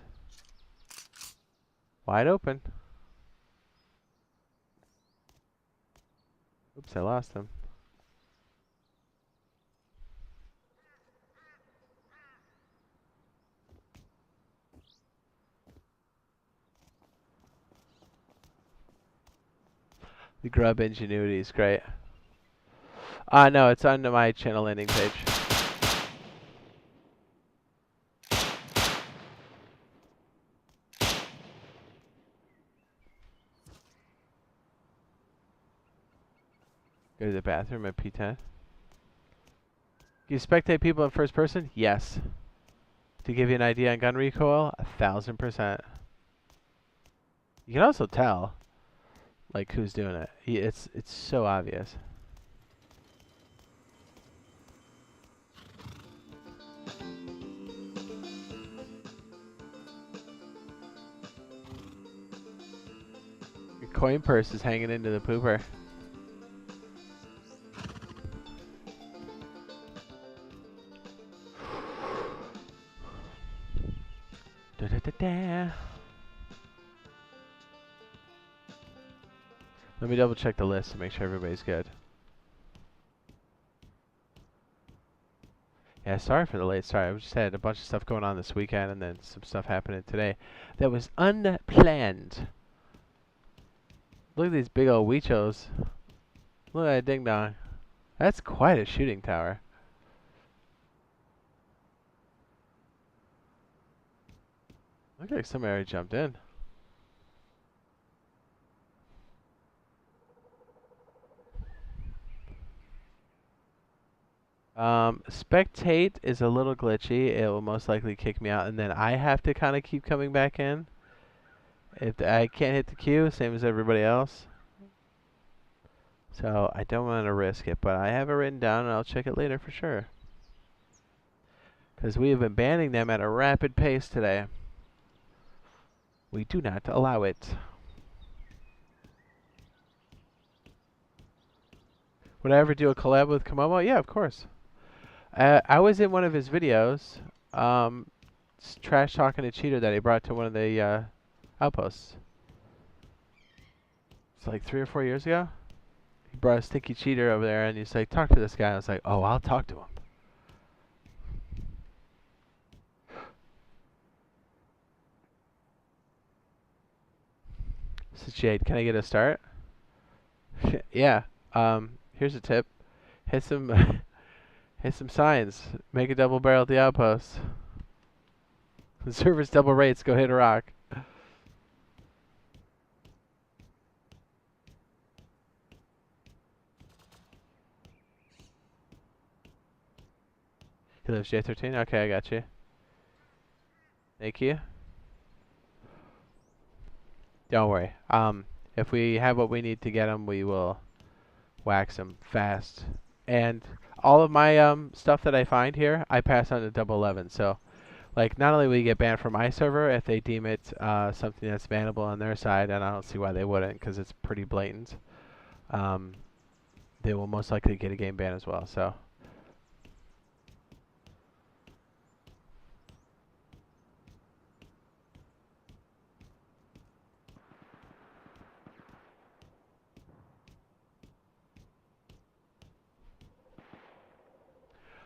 Wide open. Oops, I lost him. The grub ingenuity is great. No, it's on my channel landing page. Go to the bathroom at P10. Do you spectate people in first person? Yes. To give you an idea on gun recoil, 1000%. You can also tell, like, who's doing it. It's so obvious. Your coin purse is hanging into the pooper. Da da da da. Let me double check the list to make sure everybody's good. Yeah, sorry for the late start. I just had a bunch of stuff going on this weekend and then some stuff happening today that was unplanned. Look at these big old Weichos. Look at that ding dong. That's quite a shooting tower. Looks like somebody already jumped in. Spectate is a little glitchy. It will most likely kick me out, and then I have to kind of keep coming back in. If I can't hit the queue, same as everybody else. So I don't want to risk it, but I have it written down, and I'll check it later for sure. Because we have been banning them at a rapid pace today. We do not allow it. Would I ever do a collab with Komomo? Yeah, of course. I was in one of his videos, trash talking a cheater that he brought to one of the outposts. It's like 3 or 4 years ago. He brought a stinky cheater over there, and he's like, talk to this guy. I was like, oh, I'll talk to him. This is Jade. Can I get a start? Yeah. Here's a tip. Hit some hit some signs. Make a double barrel at the outpost. The server's double rates. Go hit a rock. He lives J13? Okay, I got you. Thank you. Don't worry. If we have what we need to get him, we will wax him fast. And all of my stuff that I find here, I pass on to Double 11. So, like, not only will you get banned from my server if they deem it something that's bannable on their side, and I don't see why they wouldn't, because it's pretty blatant. They will most likely get a game ban as well. So.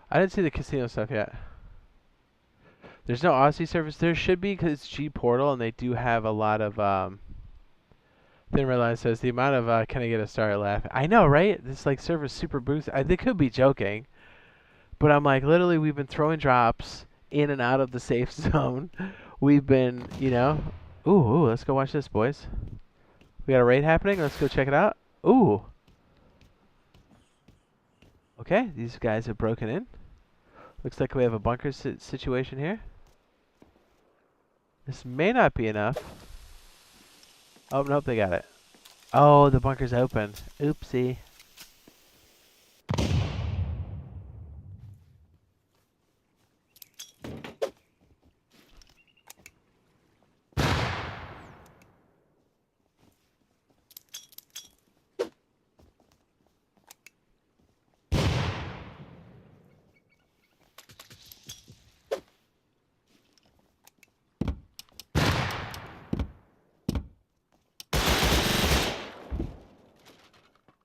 I didn't see the casino stuff yet. There's no Aussie service. There should be because it's G Portal and they do have a lot of. Didn't realize says the amount of can I get a star laughing. I know, right? This like server's super boost. They could be joking, but I'm like literally we've been throwing drops in and out of the safe zone. We've been, you know. Ooh, let's go watch this, boys. We got a raid happening. Let's go check it out. Ooh. Okay, these guys have broken in. Looks like we have a bunker situation here. This may not be enough. Oh, nope, they got it. Oh, the bunker's open. Oopsie.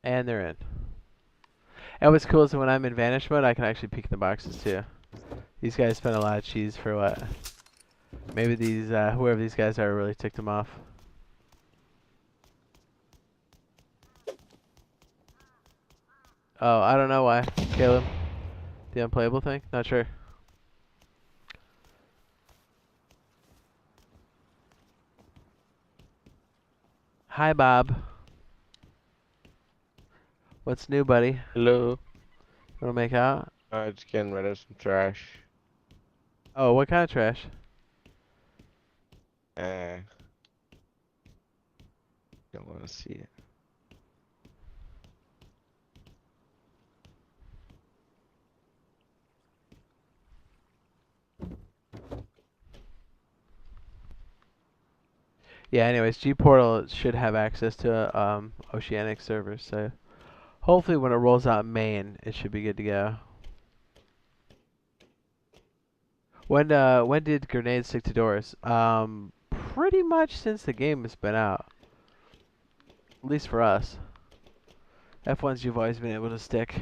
And they're in. And what's cool is that when I'm in vanish mode, I can actually peek in the boxes too. These guys spend a lot of cheese for what? Maybe these, whoever these guys are really ticked them off. Oh, I don't know why. Caleb? The unplayable thing? Not sure. Hi, Bob. What's new, buddy? Hello. Wanna make out? Just getting rid of some trash. Oh, what kind of trash? Don't want to see it. Yeah, anyways, G Portal should have access to Oceanic servers, so hopefully when it rolls out in Maine, it should be good to go. When did grenades stick to doors? Pretty much since the game has been out. At least for us. F1s you've always been able to stick.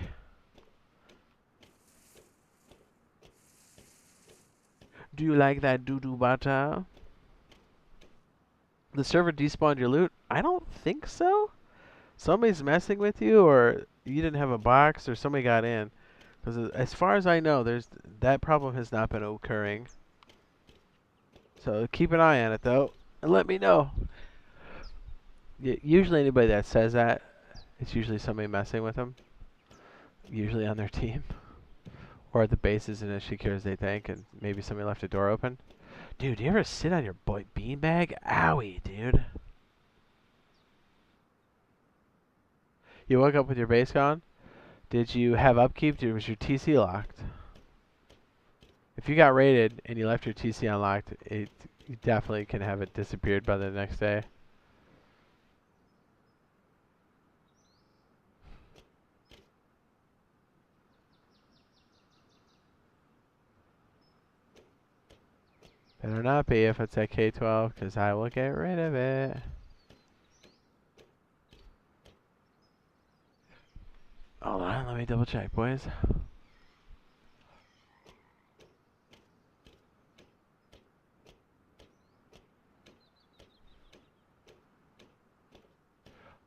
Do you like that doo-doo bata? The server despawned your loot? I don't think so. Somebody's messing with you, or you didn't have a box, or somebody got in. Because as far as I know, that problem has not been occurring. So keep an eye on it, though, and let me know. Usually anybody that says that, it's usually somebody messing with them. Usually on their team. Or the base isn't as secure as they think, and maybe somebody left a door open. Dude, do you ever sit on your beanbag? Owie, dude. You woke up with your base gone? Did you have upkeep? Was your TC locked? If you got raided and you left your TC unlocked, you definitely can have it disappeared by the next day. Better not be if it's at K12, because I will get rid of it. Hold on, let me double check, boys.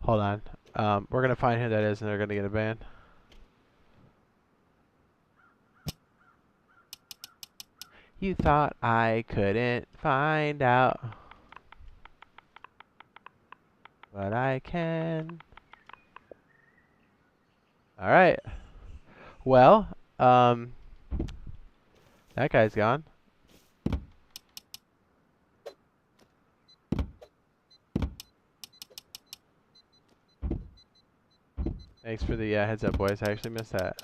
Hold on. We're going to find who that is, and they're going to get a ban. You thought I couldn't find out, but I can. All right. Well, that guy's gone. Thanks for the heads up, boys. I actually missed that.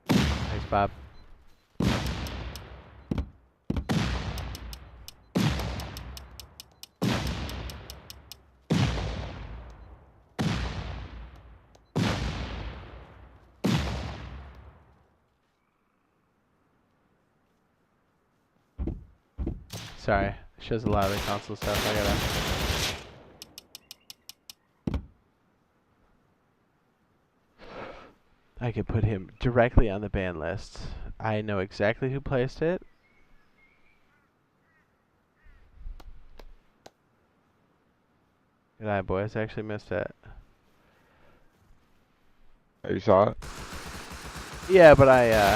Thanks, Bob. Sorry, it shows a lot of the console stuff. I could put him directly on the ban list. I know exactly who placed it. Good eye, boys. I actually missed it. Oh, you saw it? Yeah, but I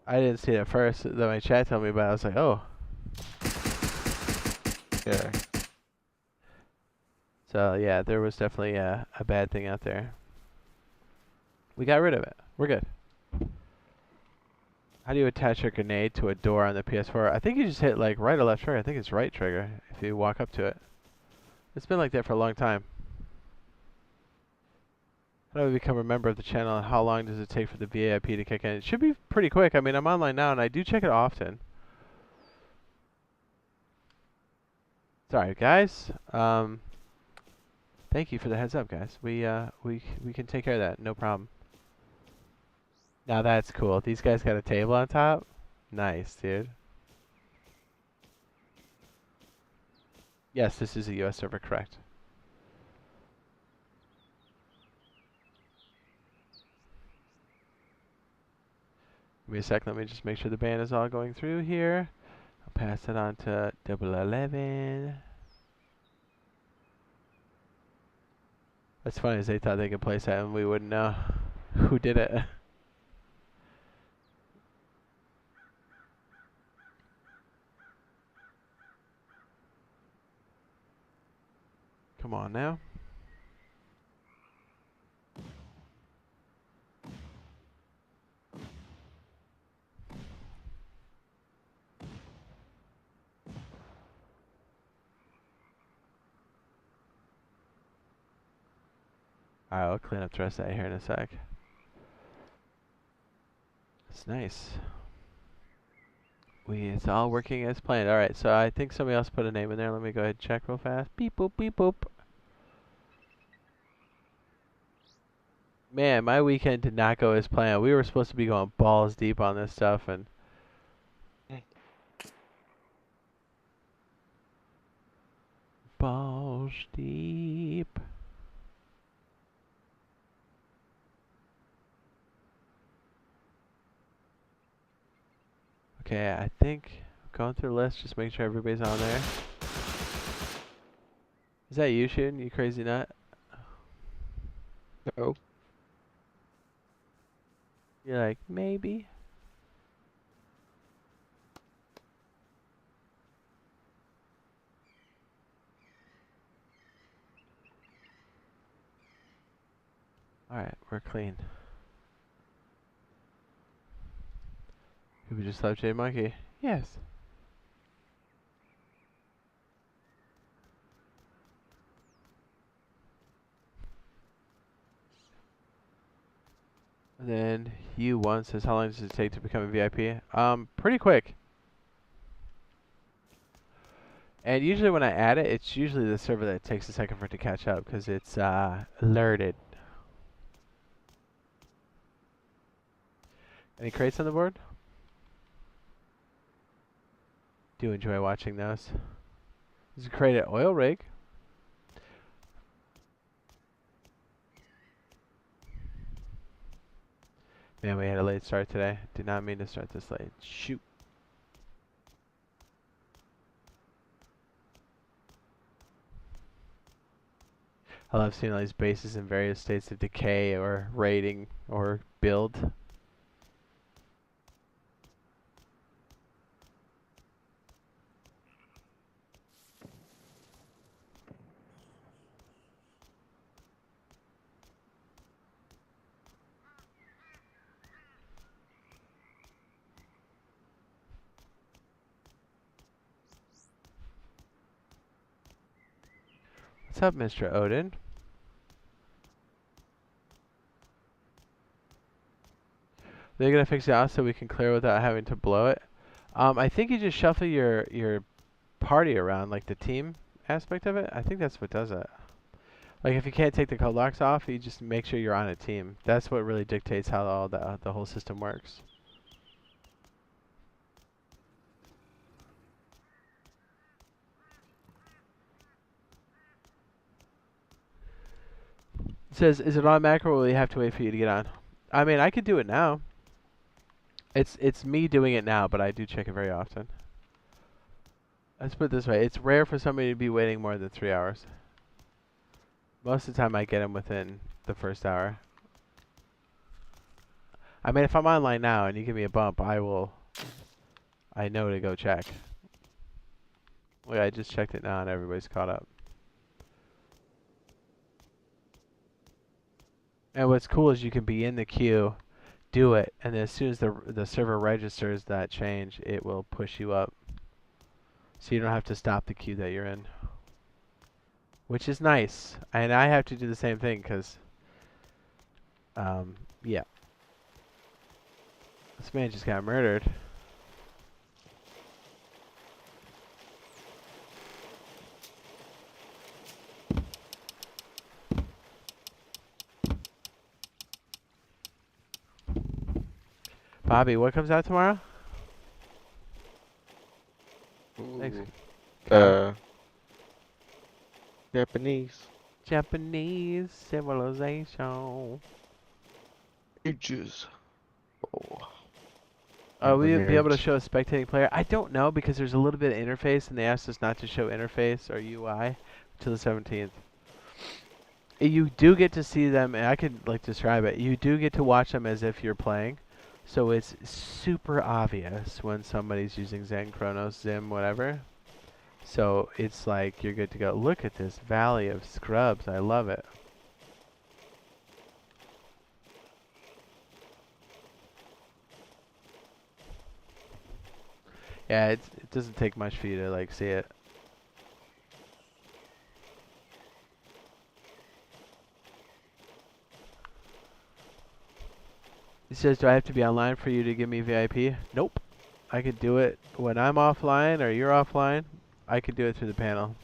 didn't see it first. Then my chat told me about it. I was like, oh. Yeah. So, yeah, there was definitely a bad thing out there. We got rid of it. We're good. How do you attach a grenade to a door on the PS4? I think you just hit, like, right or left trigger. I think it's right trigger if you walk up to it. It's been like that for a long time. How do I become a member of the channel, and how long does it take for the VIP to kick in? It should be pretty quick. I mean, I'm online now, and I do check it often. Sorry, guys. Thank you for the heads up, guys. We can take care of that. No problem. Now that's cool. These guys got a table on top. Nice, dude. Yes, this is a US server, correct. Give me a sec. Let me just make sure the band is all going through here. I'll pass it on to 011. What's funny is they thought they could place that and we wouldn't know who did it. Come on now. Alright, I'll clean up the rest of that here in a sec. It's nice. It's all working as planned. Alright, so I think somebody else put a name in there. Let me go ahead and check real fast. Beep boop, beep boop. Man, my weekend did not go as planned. We were supposed to be going balls deep on this stuff, and balls deep. Okay, I think going through the list, just make sure everybody's on there. Is that you shooting, you crazy nut? No. You're like, maybe? Alright, we're clean. People just love Jade Monkey. Yes. And then U1 says, how long does it take to become a VIP? Pretty quick. And usually when I add it, it's usually the server that takes a second for it to catch up because it's alerted. Any crates on the board? Do enjoy watching those. There's a crate at Oil Rig. Man, we had a late start today. Did not mean to start this late. Shoot. I love seeing all these bases in various states of decay or rating or build. What's up, Mr. Odin? They're gonna fix it out so we can clear without having to blow it. I think you just shuffle your party around, like the team aspect of it. I think that's what does it. Like if you can't take the code locks off, you just make sure you're on a team. That's what really dictates how all the whole system works. It says, is it automatic or will we have to wait for you to get on? I mean, I could do it now. It's me doing it now, but I do check it very often. Let's put it this way. It's rare for somebody to be waiting more than 3 hours. Most of the time I get them within the first hour. I mean, if I'm online now and you give me a bump, I know to go check. Look, I just checked it now and everybody's caught up. And what's cool is you can be in the queue, do it, and then as soon as the server registers that change, it will push you up. So you don't have to stop the queue that you're in. Which is nice. And I have to do the same thing because, yeah. This man just got murdered. Bobby, what comes out tomorrow? Thanks. Ooh. Japanese. Japanese civilization. Ages. Oh. Are we be able to Nerds. show a spectating player? I don't know because there's a little bit of interface and they asked us not to show interface or UI until the 17th. You do get to see them, and I could like describe it. You do get to watch them as if you're playing. So it's super obvious when somebody's using Zen, Chronos, Zim, whatever. So it's like you're good to go. Look at this valley of scrubs. I love it. Yeah, it doesn't take much for you to like see it. It says, do I have to be online for you to give me VIP? Nope. I could do it when I'm offline or you're offline. I could do it through the panel.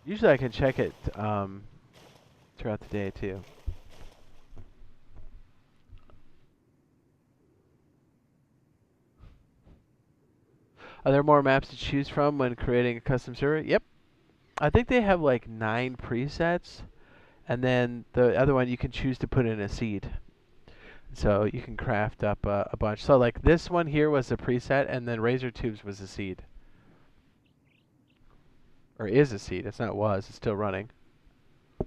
Usually I can check it throughout the day too. Are there more maps to choose from when creating a custom server? Yep. I think they have like 9 presets. And then the other one you can choose to put in a seed. So you can craft up a bunch. So like this one here was a preset and then Razor Tubes was a seed. Or is a seed. It's not was. It's still running. It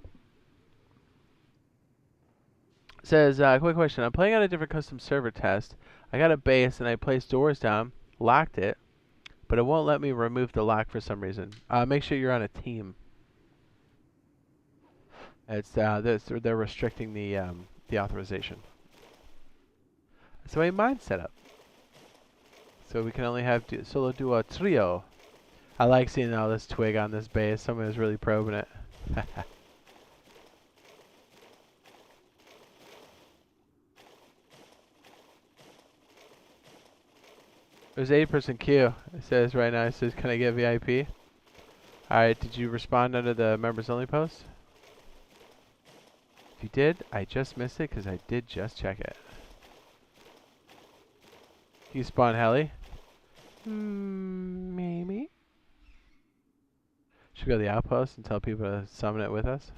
says, quick question. I'm playing on a different custom server test. I got a base and I placed doors down, locked it, but it won't let me remove the lock for some reason. Make sure you're on a team. It's they're restricting the authorization. That's the way mine's set up. So we can only have solo duo trio. I like seeing all this twig on this base. Someone is really probing it. There's 80% queue. It says right now. It says, "Can I get VIP?" All right. Did you respond under the members only post? If you did, I just missed it because I did just check it. You spawn heli? Maybe. Should we go to the outpost and tell people to summon it with us?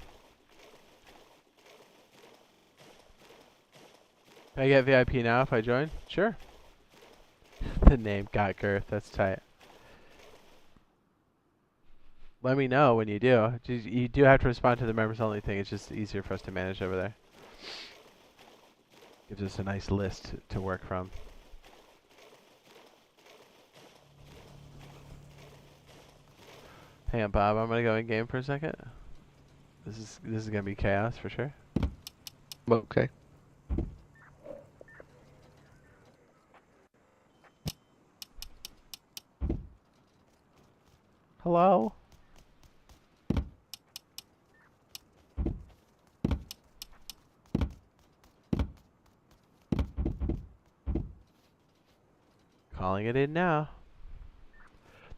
Can I get VIP now if I join? Sure. The name got girth. That's tight. Let me know when you do. You do have to respond to the members only thing. It's just easier for us to manage over there. Gives us a nice list to work from. Hang on, Bob. I'm gonna go in game for a second. This is gonna be chaos for sure. Okay. Hello. Calling it in now.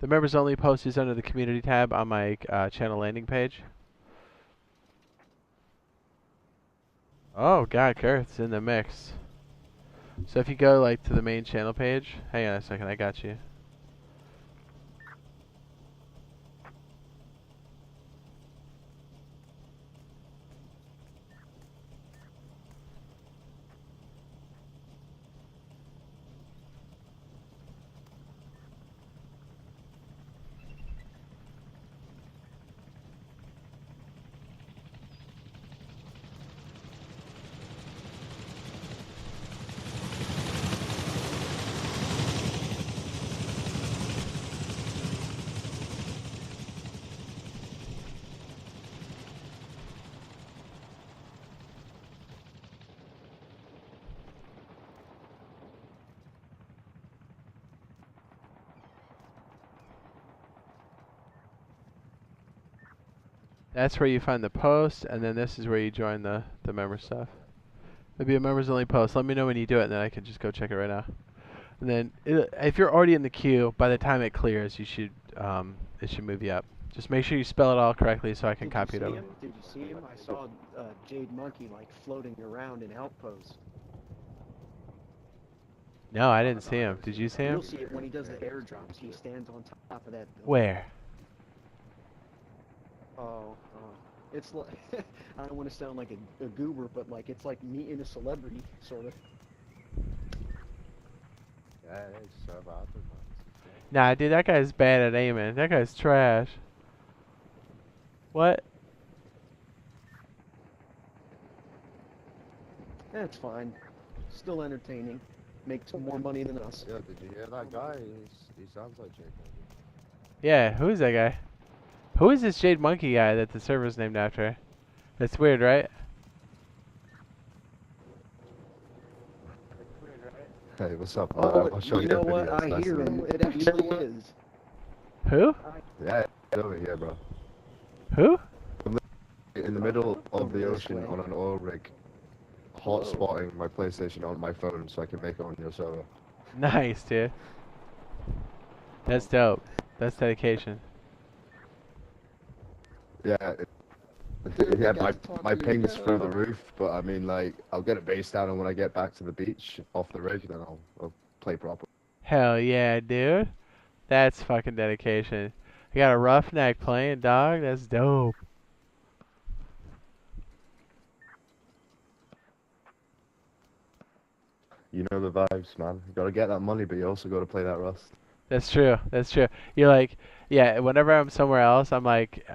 The members only post is under the community tab on my channel landing page. Oh, God, Gareth's in the mix. So if you go like to the main channel page, hang on a second, I got you. That's where you find the post, and then this is where you join the member stuff. It'll be a members only post. Let me know when you do it, and then I can just go check it right now. And then if you're already in the queue, by the time it clears, you should it should move you up. Just make sure you spell it all correctly so I can copy it over. Did you see him? I saw Jade Monkey like floating around in outpost. No, I didn't see him. Did you see him? You'll see it when he does the airdrops. He stands on top of that building. Where? Oh, it's like I don't want to sound like a goober, but like it's like meeting a celebrity, sort of. Yeah, it's so bad. Nah, dude, that guy's bad at aiming. That guy's trash. What? That's fine. Still entertaining. Makes more money than us. Yeah, did you hear that guy? He sounds like Jade. Yeah, who is that guy? Who is this Jade Monkey guy that the server's named after? That's weird, right? Hey, what's up? Oh, I'll show you you know the what? video. It's I nice hear and- him. It actually is. Who? Yeah, it's over here, bro. Who? In the middle of the ocean on an oil rig, hotspotting my PlayStation on my phone so I can make it on your server. Nice, dude. That's dope. That's dedication. Yeah, yeah. My ping's through the roof, but I mean, like, I'll get it based down, and when I get back to the beach off the rig, then I'll play proper. Hell yeah, dude. That's fucking dedication. You got a roughneck playing, dog? That's dope. You know the vibes, man. You gotta get that money, but you also gotta play that Rust. That's true. That's true. You're like, yeah, whenever I'm somewhere else, I'm like,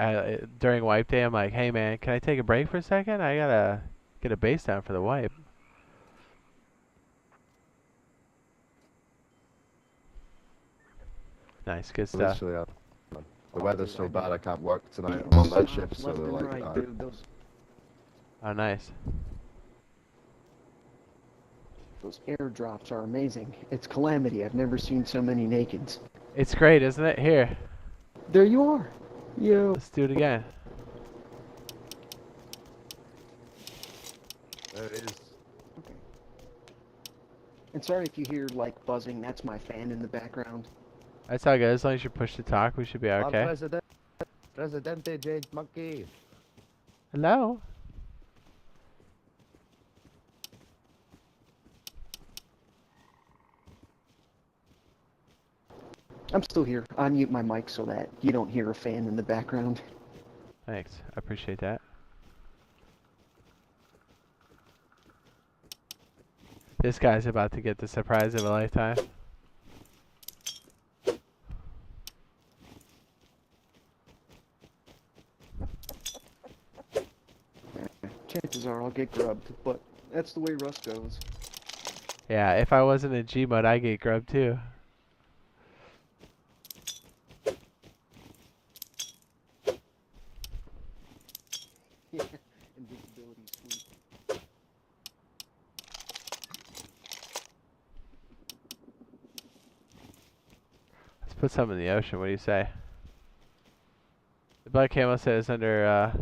during wipe day, I'm like, hey man, can I take a break for a second? I gotta get a base down for the wipe. Nice, good stuff. Literally, the weather's so bad I can't work tonight. I'm on that shift, so Left they're and like, right, "Alright." dude. Oh, nice. Those airdrops are amazing. It's calamity. I've never seen so many nakeds. It's great, isn't it? Here, There you are. Yo. let's do it again. There it is. Okay. And sorry if you hear like buzzing. That's my fan in the background. That's all good. As long as you push to talk, we should be okay. Presidente Jade Monkey. Hello? I'm still here. I mute my mic so that you don't hear a fan in the background. Thanks. I appreciate that. This guy's about to get the surprise of a lifetime. Chances are I'll get grubbed, but that's the way Rust goes. Yeah, if I wasn't in G mode, I'd get grubbed too. Yeah, invincibility sweet. Let's put some in the ocean. What do you say? The black camo set is under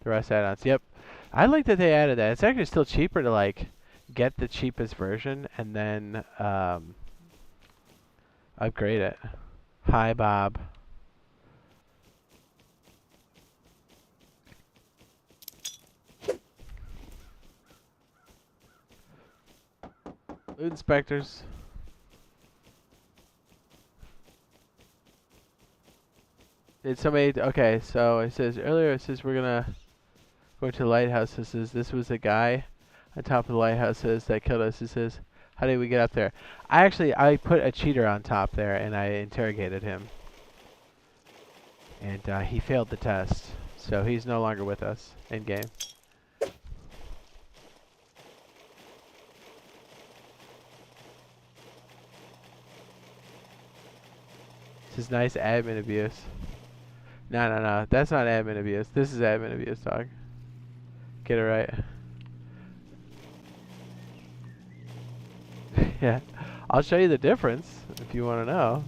the rest add-ons. Yep. I like that they added that. It's actually still cheaper to like get the cheapest version and then upgrade it. Hi, Bob. Loot inspectors. Did somebody? Okay, so it says earlier. It says we're gonna go to the lighthouse. It says this was a guy on top of the lighthouse. Says that killed us. It says, how did we get up there? I put a cheater on top there and I interrogated him, and he failed the test, so he's no longer with us in game. This is nice admin abuse. No. That's not admin abuse. This is admin abuse, dog. Get it right. Yeah. I'll show you the difference if you want to know.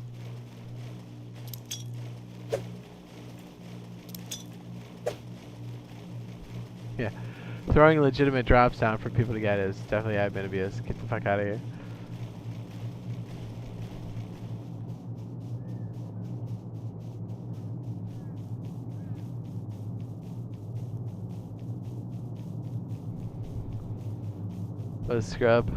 Yeah. Throwing legitimate drops down for people to get is definitely admin abuse. Get the fuck out of here. What a scrub.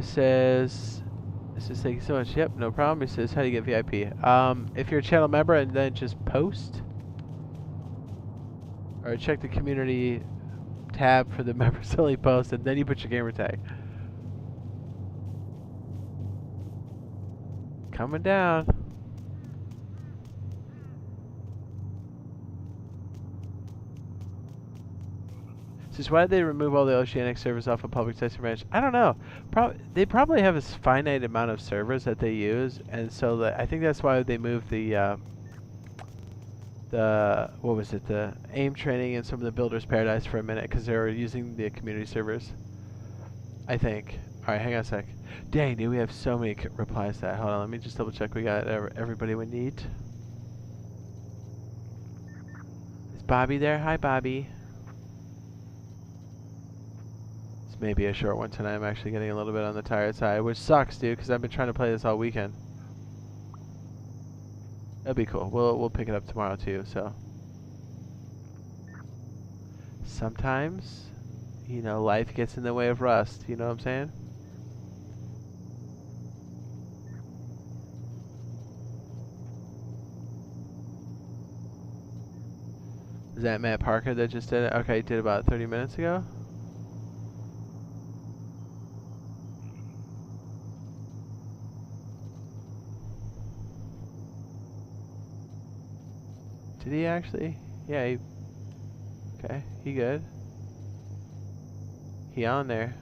Says, thank you so much. Yep, no problem. It says, how do you get VIP? If you're a channel member, and then just post, or check the community tab for the members only post, and then you put your gamer tag. Coming down. Just why did they remove all the Oceanic servers off of public testing branch? I don't know. They probably have a finite amount of servers that they use, and so I think that's why they moved the what was it, the aim training and some of the Builders Paradise for a minute, because they were using the community servers, I think. All right, hang on a sec. Dang, dude, we have so many replies to that. Hold on, let me just double check we got everybody we need. Is Bobby there? Hi, Bobby. Maybe a short one tonight. I'm actually getting a little bit on the tired side, which sucks, dude, because I've been trying to play this all weekend. That'd be cool. We'll pick it up tomorrow too. So sometimes, you know, life gets in the way of Rust. You know what I'm saying? Is that Matt Parker that just did it? Okay, he did about 30 minutes ago. Did he actually? Yeah, okay, he good. He on there.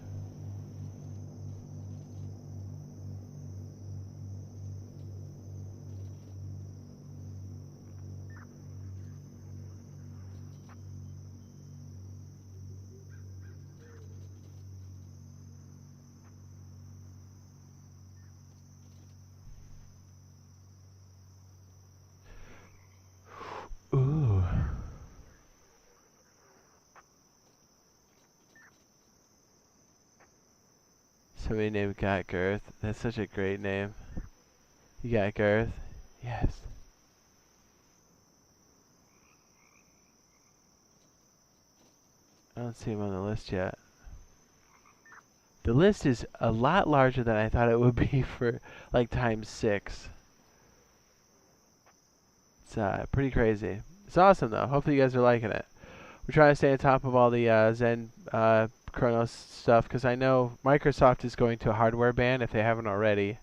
Ooh. Somebody named Got Girth. That's such a great name. You got Girth? Yes. I don't see him on the list yet. The list is a lot larger than I thought it would be for like ×6. It's pretty crazy. It's awesome though. Hopefully you guys are liking it. We're trying to stay on top of all the Zen Chronos stuff, because I know Microsoft is going to a hardware ban if they haven't already.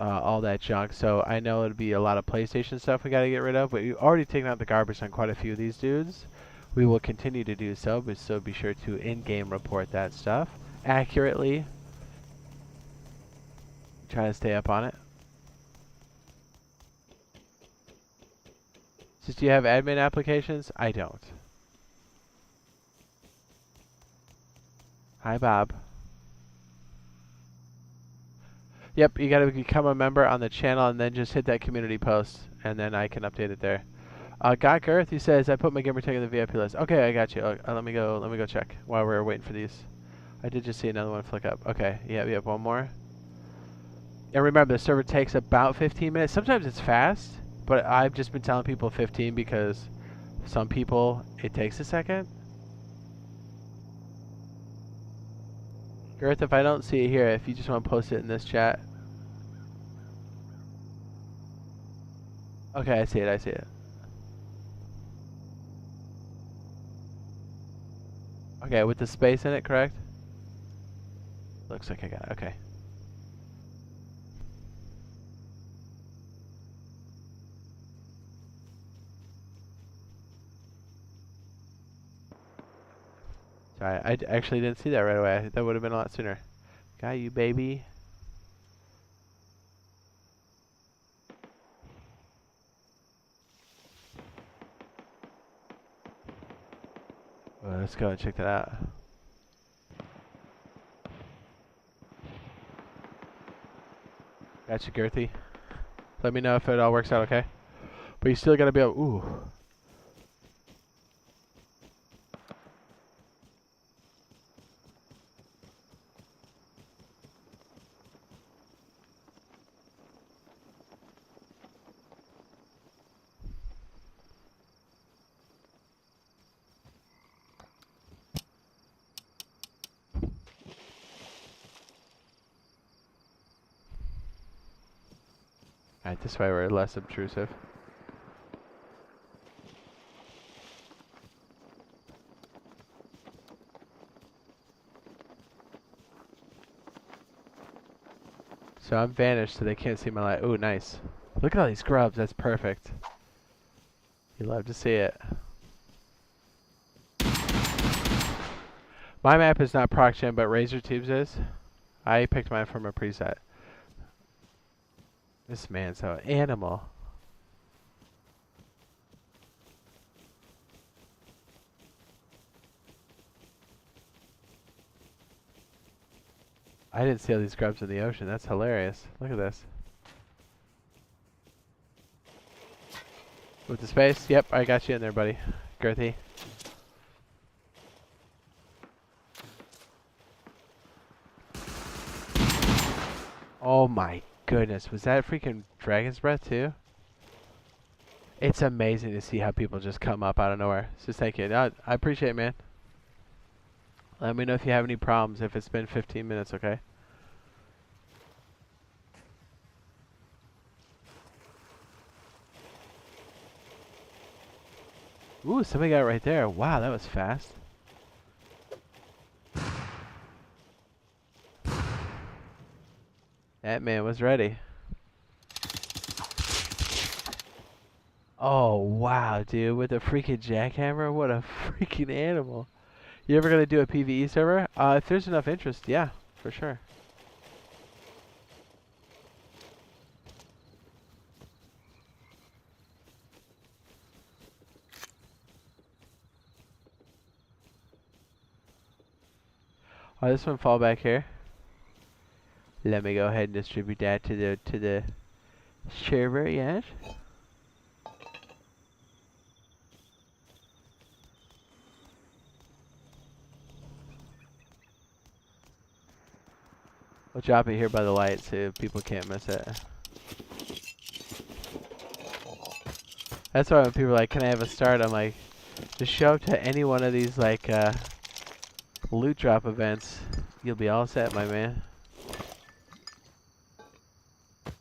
All that junk. So I know it'll be a lot of PlayStation stuff we got to get rid of, but we've already taken out the garbage on quite a few of these dudes. We will continue to do so, but so be sure to in-game report that stuff accurately. Try to stay up on it. Just, do you have admin applications? I don't. Hi, Bob. Yep, you gotta become a member on the channel and then just hit that community post, and then I can update it there. Got Girth, he says I put my gamer tag in the VIP list. Okay, I got you. Let me go check while we're waiting for these. I did just see another one flick up. Okay, yeah, we have one more. And remember, the server takes about 15 minutes. Sometimes it's fast, but I've just been telling people 15 because some people it takes a second. Girth, if I don't see it here, if you just want to post it in this chat. Okay, I see it. I see it. Okay, with the space in it, correct? Looks like I got it. Okay. Sorry, I actually didn't see that right away. That would have been a lot sooner. Got you, baby. Well, let's go and check that out. Gotcha, Girthy. Let me know if it all works out, okay? But you still gotta be able. Ooh. Alright, this way we're less obtrusive. So I'm vanished so they can't see my light. Ooh, nice. Look at all these grubs. That's perfect. You love to see it. My map is not ProcGen, but Razor Tubes is. I picked mine from a preset. This man's an animal. I didn't see all these grubs in the ocean. That's hilarious. Look at this. With the space? Yep, I got you in there, buddy. Girthy. Oh my goodness. Was that freaking Dragon's Breath too? It's amazing to see how people just come up out of nowhere. So thank you. I appreciate it, man. Let me know if you have any problems if it's been 15 minutes, okay? Ooh, somebody got it right there. Wow, that was fast. That man was ready. Oh, wow, dude. With a freaking jackhammer? What a freaking animal. You ever gonna do a PvE server? If there's enough interest, yeah, for sure. Oh, this one fall back here. Let me go ahead and distribute that to the server, yes. We'll drop it here by the light so people can't miss it. That's why when people are like, can I have a start? I'm like, just show up to any one of these like loot drop events. You'll be all set, my man.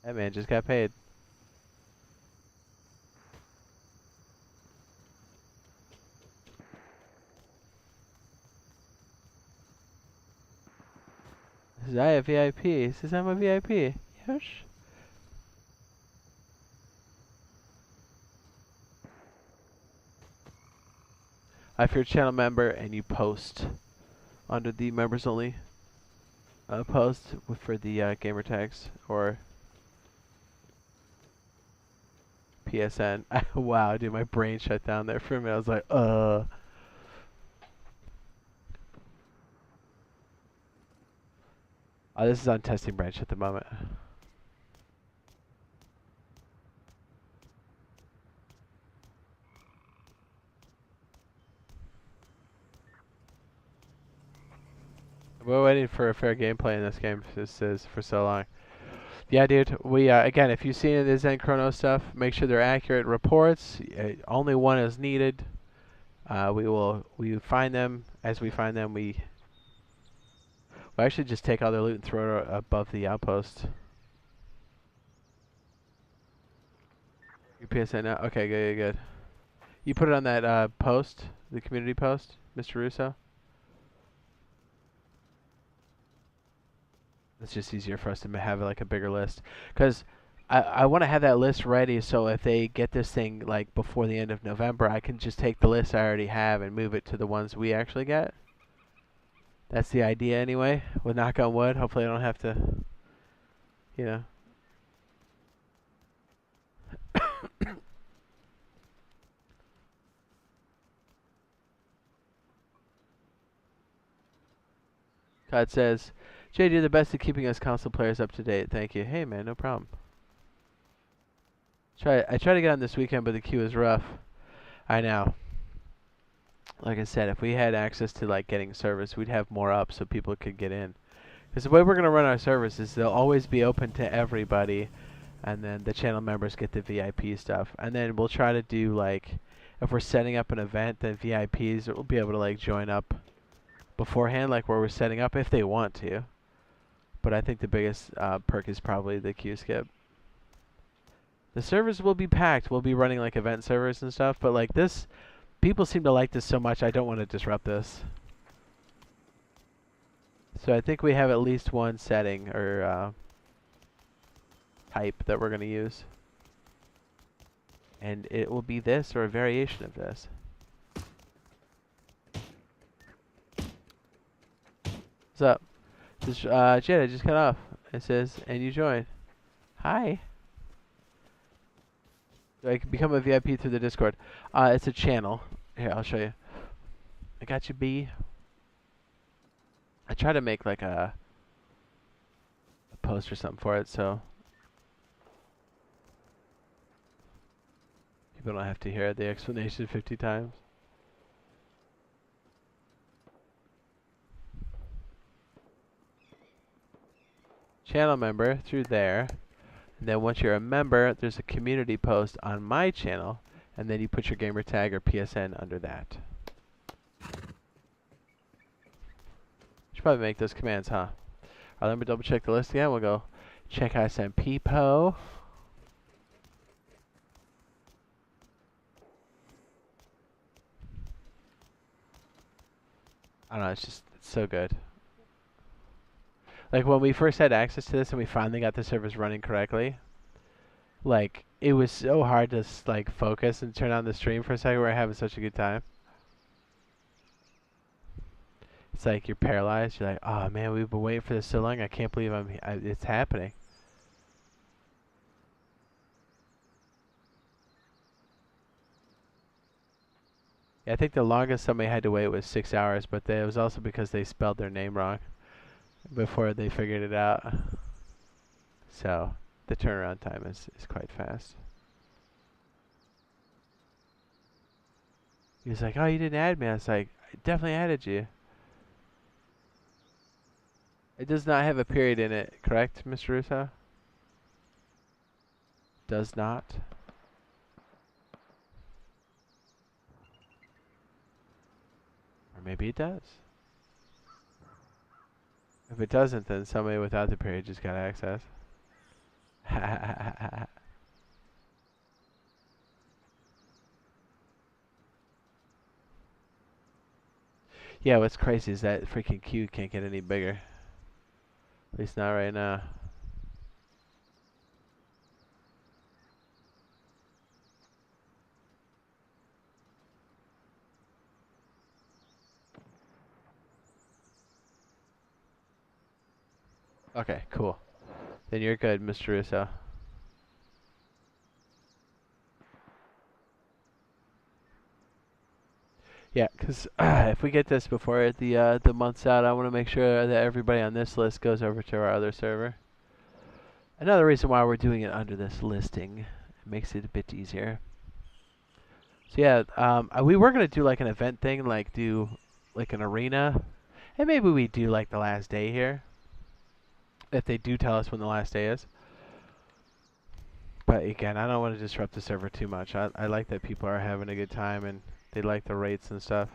That man just got paid. This is I a VIP. He says I'm a VIP. Yes. If you're a channel member and you post under the members only post for the gamer tags or PSN. Wow, dude, my brain shut down there for a minute. I was like, Oh, this is on testing branch at the moment. We're waiting for a fair gameplay in this game. This is for so long. Yeah, dude. We again, if you see any of the Zen Chrono stuff, make sure they're accurate reports. Only one is needed. We find them as we find them. We actually just take all their loot and throw it above the outpost. Your PSN now? Okay, good. You put it on that post, the community post, Mr. Russo? It's just easier for us to have like a bigger list. Because I want to have that list ready so if they get this thing like before the end of November, I can just take the list I already have and move it to the ones we actually get. That's the idea anyway. We'll knock on wood. Hopefully I don't have to, you know. Todd says, Jade, you're the best at keeping us console players up to date. Thank you. Hey, man, no problem. I tried to get on this weekend, but the queue is rough. I know. Like I said, if we had access to like getting service, we'd have more up so people could get in. Because the way we're going to run our service is they'll always be open to everybody, and then the channel members get the VIP stuff. And then we'll try to do like, if we're setting up an event, then VIPs will be able to like join up beforehand, like where we're setting up, if they want to. But I think the biggest perk is probably the queue skip. The servers will be packed. We'll be running like event servers and stuff, but like this, people seem to like this so much, I don't want to disrupt this. So I think we have at least one setting or type that we're going to use. And it will be this or a variation of this. What's up? This Jade, I just cut off. It says, and you joined. Hi. I can become a VIP through the Discord. It's a channel. Here, I'll show you. I got you, B. I try to make like a post or something for it, so people don't have to hear the explanation 50 times. Channel member through there. And then once you're a member, there's a community post on my channel, and then you put your gamer tag or PSN under that. Should probably make those commands, huh? Alright, let me double check the list again. We'll go check SMP po. I don't know, it's so good. Like when we first had access to this and we finally got the servers running correctly, like it was so hard to like focus and turn on the stream for a second. We're having such a good time. It's like you're paralyzed. You're like, oh man, we've been waiting for this so long. I can't believe it's happening. Yeah, I think the longest somebody had to wait was 6 hours, but it was also because they spelled their name wrong before they figured it out. So the turnaround time is quite fast. He was like, oh, you didn't add me. I was like, I definitely added you. It does not have a period in it, correct, Mr. Russo? Does not. Or maybe it does. If it doesn't, then somebody without the period just got access. Yeah, what's crazy is that freaking queue can't get any bigger. At least not right now. Okay, cool. Then you're good, Mr. Russo. Yeah, because if we get this before the month's out, I want to make sure that everybody on this list goes over to our other server. Another reason why we're doing it under this listing, it makes it a bit easier. So yeah, we were gonna do like an event thing, like do like an arena. And maybe we do like the last day here. If they do tell us when the last day is. But again, I don't want to disrupt the server too much. I like that people are having a good time and they like the rates and stuff.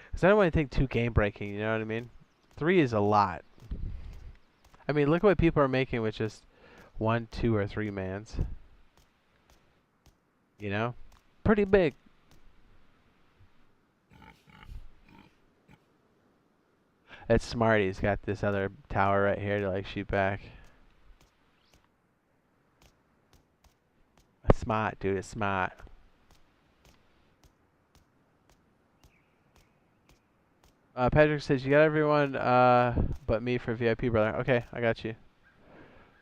Because I don't want anything too game breaking, you know what I mean? 3 is a lot. I mean, look at what people are making with just 1, 2, or 3 mans. You know? Pretty big. That's smart. He's got this other tower right here to like shoot back. That's smart, dude. It's smart. Patrick says, you got everyone but me for VIP, brother. Okay, I got you.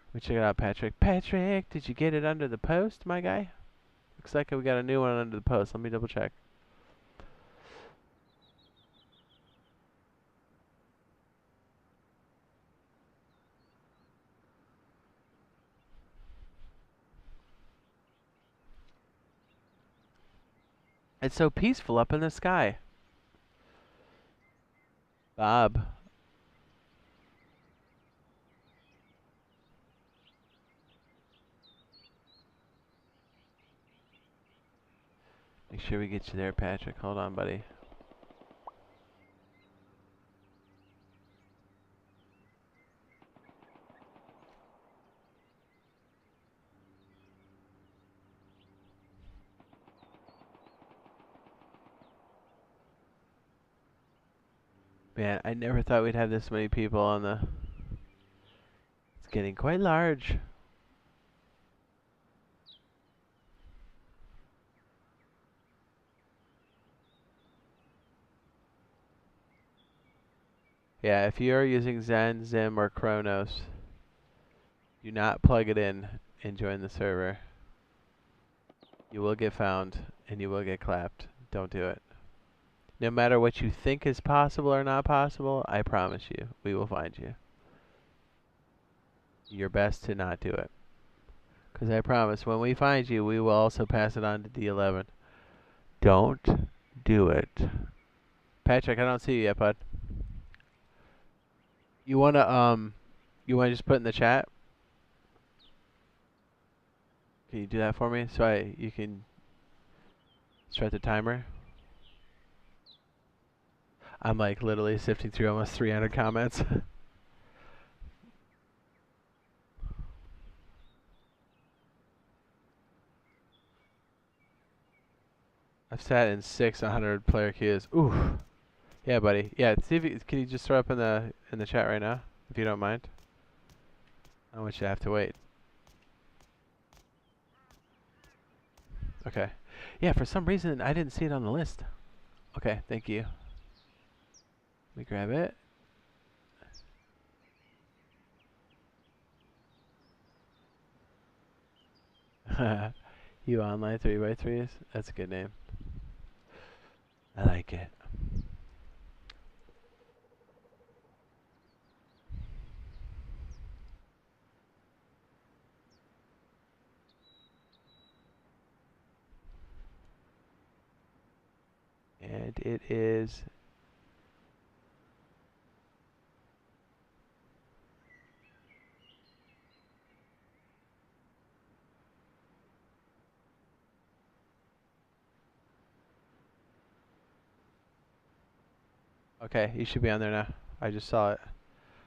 Let me check it out, Patrick. Patrick, did you get it under the post, my guy? Looks like we got a new one under the post. Let me double check. It's so peaceful up in the sky. Bob. Make sure we get you there, Patrick. Hold on, buddy. Man, I never thought we'd have this many people on the... It's getting quite large. Yeah, if you are using Zen, Zim, or Chronos, do not plug it in and join the server. You will get found, and you will get clapped. Don't do it. No matter what you think is possible or not possible, I promise you, we will find you. Your best to not do it. Because I promise, when we find you, we will also pass it on to D11. Don't do it. Patrick, I don't see you yet, bud. You wanna just put in the chat? Can you do that for me so you can start the timer? I'm like literally sifting through almost 300 comments. I've sat in 600 player queues. Ooh. Yeah, buddy. Yeah, see if you, can you just throw up in the chat right now, if you don't mind? I don't want you to have to wait. Okay. Yeah, for some reason I didn't see it on the list. Okay, thank you. Let me grab it. You online 3x3s? That's a good name. I like it. And it is... Okay, you should be on there now. I just saw it.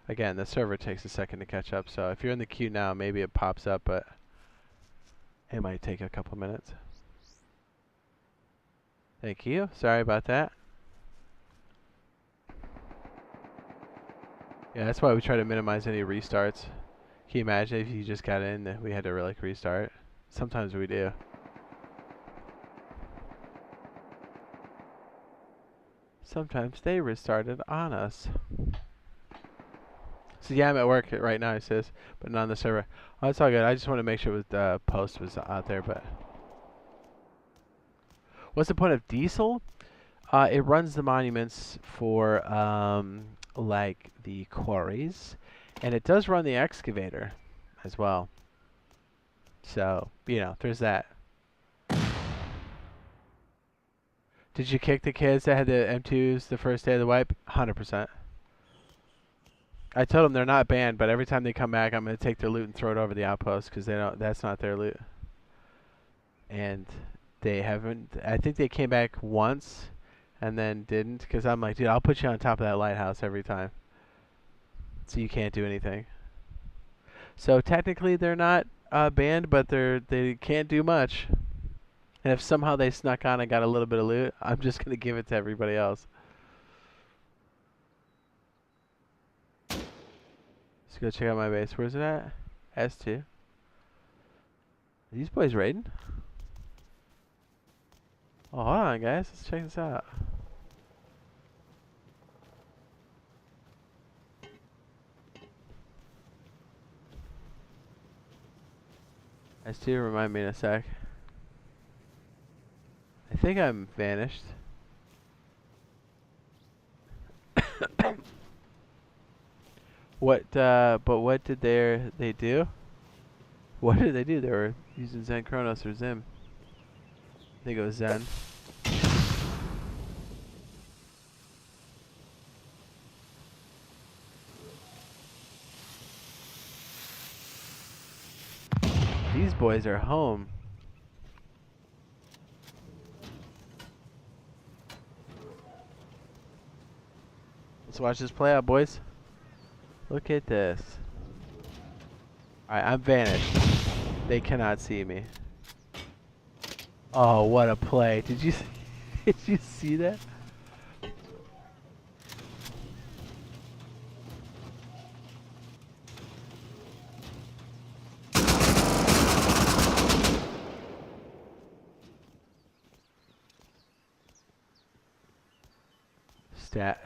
Again, the server takes a second to catch up, so if you're in the queue now, maybe it pops up, but it might take a couple minutes. Thank you. Sorry about that. Yeah, that's why we try to minimize any restarts. Can you imagine if you just got in that we had to like restart? Sometimes we do. Sometimes they restarted on us. So yeah, I'm at work right now, it says, but not on the server. Oh, it's all good. I just want to make sure the post was out there, but... What's the point of diesel? It runs the monuments for, like, the quarries. And it does run the excavator as well. So, you know, there's that. Did you kick the kids that had the M2s the first day of the wipe? 100%. I told them they're not banned, but every time they come back, I'm gonna take their loot and throw it over the outpost because they don't. That's not their loot. And they haven't. I think they came back once, and then didn't because I'm like, dude, I'll put you on top of that lighthouse every time, so you can't do anything. So technically, they're not banned, but they can't do much. And if somehow they snuck on and got a little bit of loot, I'm just gonna give it to everybody else. Let's go check out my base. Where's it at? S2. Are these boys raiding? Oh, hold on, guys. Let's check this out. S2, remind me in a sec. I think I'm vanished. But what did they do? What did they do? They were using Zen Chronos or Zim. I think it was Zen. These boys are home. Let's watch this play out, boys. Look at this. Alright, I'm vanished. They cannot see me. Oh, what a play. Did you did you see that?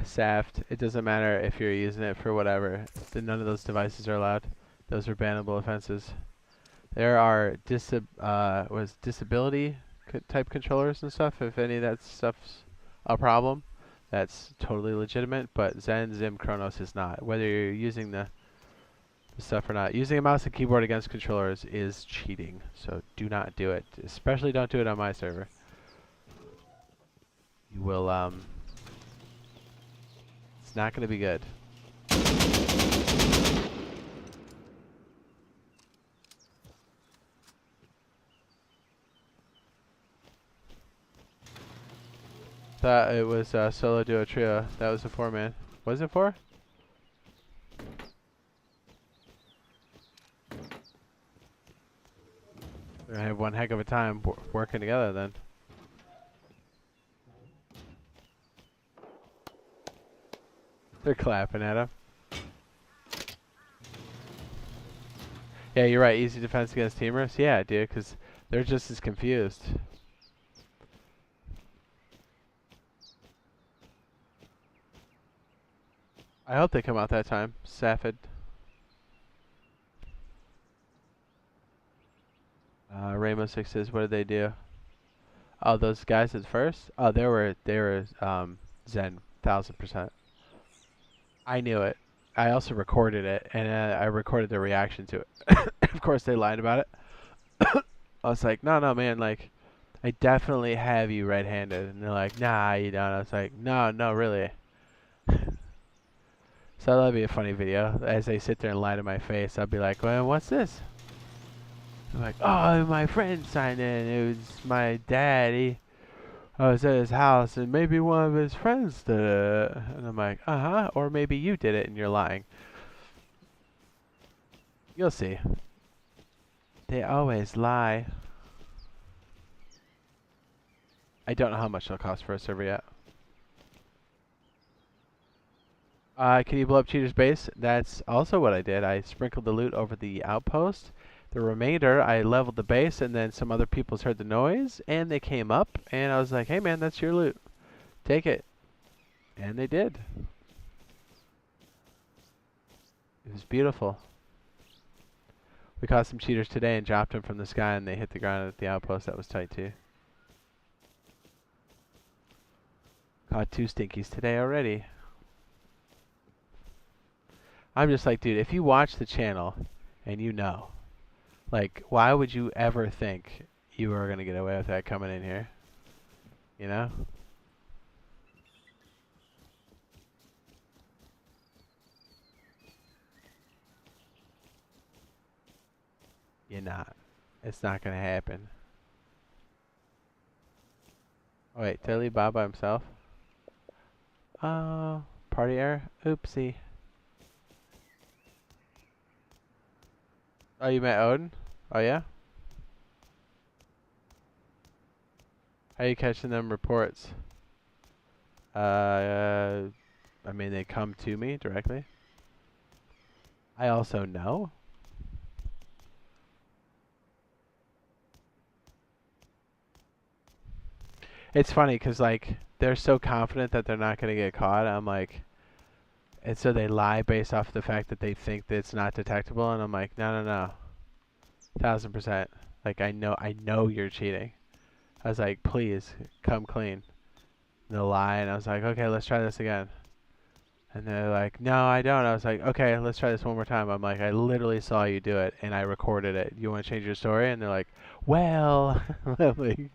Saft. It doesn't matter if you're using it for whatever. None of those devices are allowed. Those are bannable offenses. There are disability type controllers and stuff. If any of that stuff's a problem, that's totally legitimate. But Zen, Zim, Chronos is not. Whether you're using the stuff or not. Using a mouse and keyboard against controllers is cheating. So do not do it. Especially don't do it on my server. You will it's not going to be good. Thought it was solo duo trio. That was a 4-man. Was it 4? We're gonna have one heck of a time working together then. They're clapping at him. Yeah, you're right. Easy defense against teamers. Yeah, dude, because they're just as confused. I hope they come out that time. Safed. Rainbow Sixes. What did they do? Oh, those guys at first. Oh, they were Zen 1000%. I knew it. I also recorded it, and I recorded their reaction to it. Of course, they lied about it. I was like, no, man, like, I definitely have you red-handed. And they're like, nah, you don't. I was like, no, really. So that'd be a funny video. As they sit there and lie to my face, I'll be like, well, what's this? I'm like, oh, my friend signed in. It was my dad. I was at his house, and maybe one of his friends did it. And I'm like, uh-huh, or maybe you did it and you're lying. You'll see. They always lie. I don't know how much it'll cost for a server yet. Can you blow up Cheater's base? That's also what I did. I sprinkled the loot over the outpost. The remainder, I leveled the base, and then some other people's heard the noise, and they came up, and I was like, hey man, that's your loot. Take it. And they did. It was beautiful. We caught some cheaters today and dropped them from the sky, and they hit the ground at the outpost. That was tight too. Caught 2 stinkies today already. I'm just like, dude, if you watch the channel and you know, like, why would you ever think you were going to get away with that coming in here? You know? You're not. It's not gonna happen. Oh, wait, did I leave Bob by himself? Oh, party error? Oopsie. Oh, you met Odin? Oh, yeah? How you catching them reports? I mean, they come to me directly. I also know. It's funny because, like, they're so confident that they're not going to get caught. I'm like, and so they lie based off the fact that they think that it's not detectable. And I'm like, no, no, no. 1000%. Like, I know you're cheating. I was like, please, come clean. And they'll lie. And I was like, okay, let's try this again. And they're like, no, I don't. I was like, okay, let's try this one more time. I'm like, I literally saw you do it, and I recorded it. You want to change your story? And they're like, well, I'm like,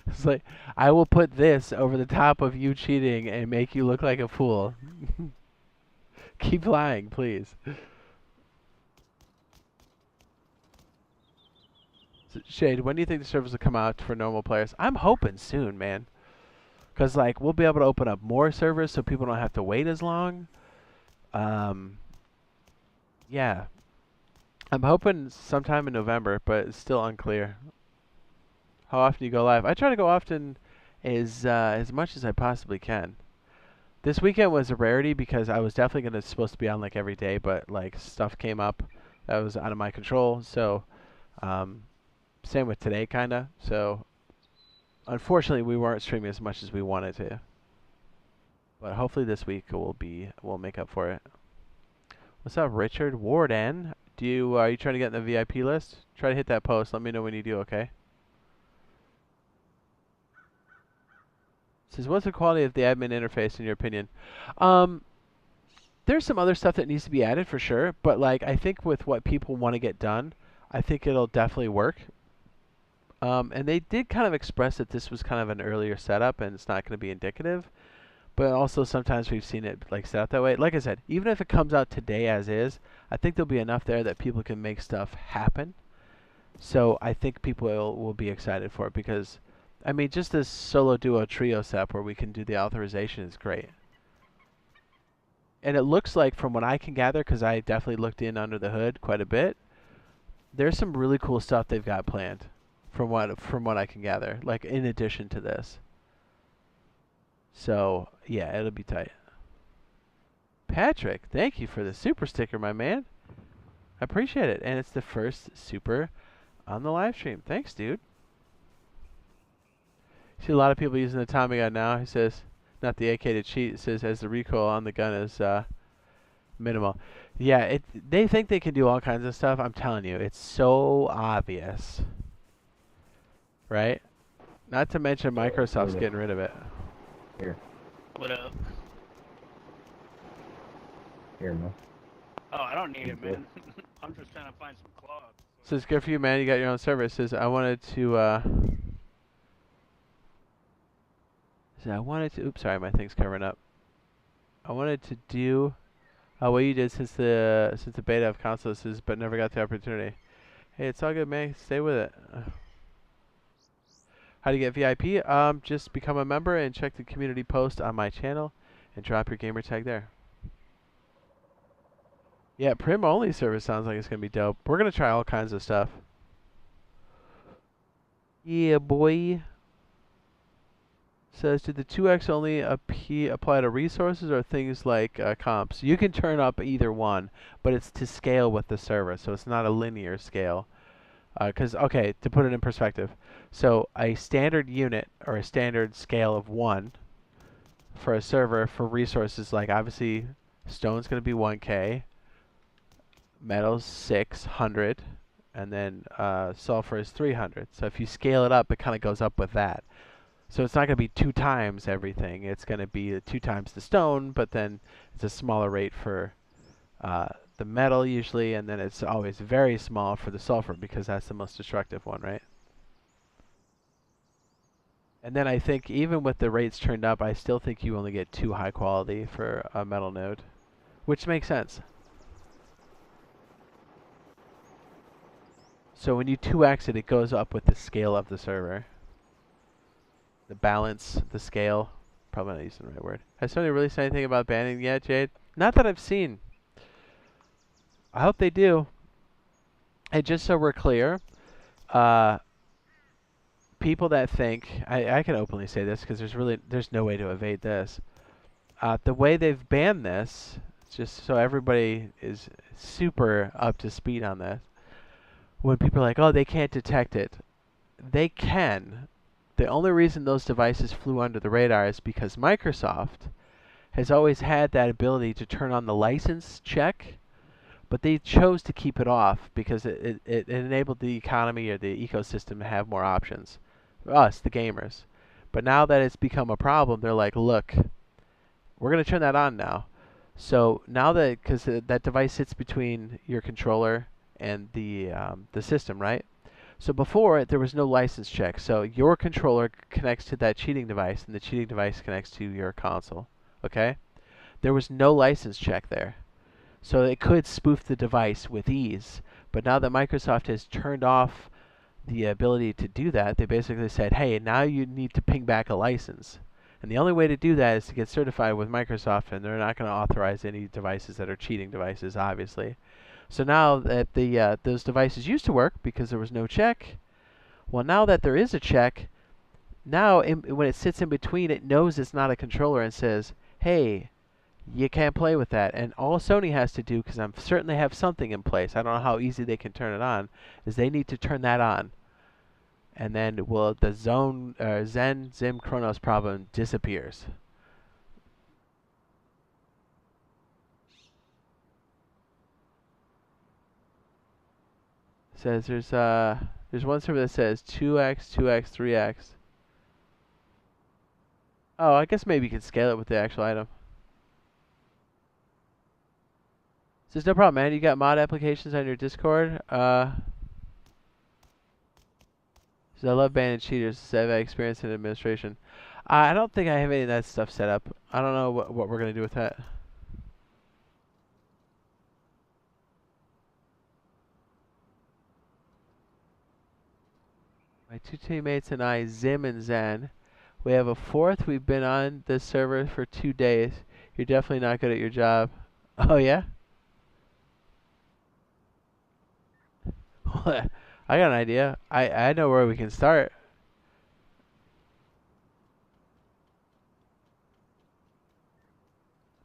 it's like, I will put this over the top of you cheating and make you look like a fool. Keep lying, please. So, Shade, when do you think the service will come out for normal players? I'm hoping soon, man. Because, like, we'll be able to open up more servers so people don't have to wait as long. Yeah. I'm hoping sometime in November, but it's still unclear. How often you go live? I try to go often as much as I possibly can. This weekend was a rarity because I was definitely supposed to be on like every day, but like stuff came up that was out of my control. So, same with today, kinda. So, unfortunately, we weren't streaming as much as we wanted to. But hopefully this week we'll make up for it. What's up, Richard Warden? Are you trying to get in the VIP list? Try to hit that post. Let me know when you do, okay? Says, what's the quality of the admin interface in your opinion? There's some other stuff that needs to be added for sure, but like I think with what people want to get done, I think it'll definitely work. And they did kind of express that this was kind of an earlier setup and it's not going to be indicative. But also sometimes we've seen it like set up that way. Like I said, even if it comes out today as is, I think there'll be enough there that people can make stuff happen. So I think people will be excited for it because, I mean, just this solo duo trio setup where we can do the authorization is great. And it looks like, from what I can gather, because I definitely looked in under the hood quite a bit, there's some really cool stuff they've got planned, from what I can gather, like in addition to this. So yeah, it'll be tight. Patrick, thank you for the super sticker, my man. I appreciate it, and it's the first super on the live stream. Thanks, dude. See a lot of people using the Tommy gun now. He says, not the AK to cheat. It says as the recoil on the gun is minimal. Yeah, they think they can do all kinds of stuff. I'm telling you, it's so obvious, right? Not to mention Microsoft's getting rid of it. Here. What up? Here, man. Oh, I don't need it, man. I'm just trying to find some clogs. Says, good for you, man. You got your own server. It says, I wanted to, oops, sorry, my thing's covering up. I wanted to do what you did since the beta of consoles, but never got the opportunity. Hey, it's all good, man. Stay with it. How do you get VIP? Just become a member and check the community post on my channel and drop your gamer tag there. Yeah, Prim only service sounds like it's gonna be dope. We're gonna try all kinds of stuff. Yeah, boy. Says, did the 2x only apply to resources or things like comps? You can turn up either one, but it's to scale with the server, so it's not a linear scale. Because, okay, to put it in perspective, so a standard unit or a standard scale of 1 for a server for resources, like obviously stone's going to be 1K, metal's 600, and then sulfur is 300. So if you scale it up, it kind of goes up with that. So it's not going to be 2 times everything. It's going to be 2 times the stone, but then it's a smaller rate for the metal usually, and then it's always very small for the sulfur because that's the most destructive one, right? And then I think even with the rates turned up, I still think you only get 2 high quality for a metal node, which makes sense. So when you 2x it, it goes up with the scale of the server. The balance, the scale. Probably not using the right word. Has somebody really said anything about banning yet, Jade? Not that I've seen. I hope they do. And just so we're clear, people that think, I can openly say this because there's no way to evade this. The way they've banned this, just so everybody is super up to speed on this, when people are like, oh, they can't detect it, they can. The only reason those devices flew under the radar is because Microsoft has always had that ability to turn on the license check, but they chose to keep it off because it enabled the economy or the ecosystem to have more options. Us, the gamers. But now that it's become a problem, they're like, look, we're going to turn that on now. So now that, because that device sits between your controller and the system, right? So before, there was no license check. So your controller connects to that cheating device, and the cheating device connects to your console. Okay? There was no license check there. So it could spoof the device with ease. But now that Microsoft has turned off the ability to do that, they basically said, hey, now you need to ping back a license. And the only way to do that is to get certified with Microsoft, and they're not going to authorize any devices that are cheating devices, obviously. So now that those devices used to work because there was no check, well, now that there is a check, now when it sits in between, it knows it's not a controller and says, hey, you can't play with that. And all Sony has to do, because I'm certain they have something in place, I don't know how easy they can turn it on, is they need to turn that on. And then the Zen Zim Chronos problem disappears. Says there's one server that says 2x, 2x, 3x. Oh, I guess maybe you can scale it with the actual item. Says no problem, man. You got mod applications on your Discord. Says I love banning cheaters. Says I've experience in administration. I don't think I have any of that stuff set up. I don't know what we're gonna do with that. My two teammates and I, Zim and Zen. We have a fourth. We've been on this server for 2 days. You're definitely not good at your job. Oh, yeah? I got an idea. I know where we can start.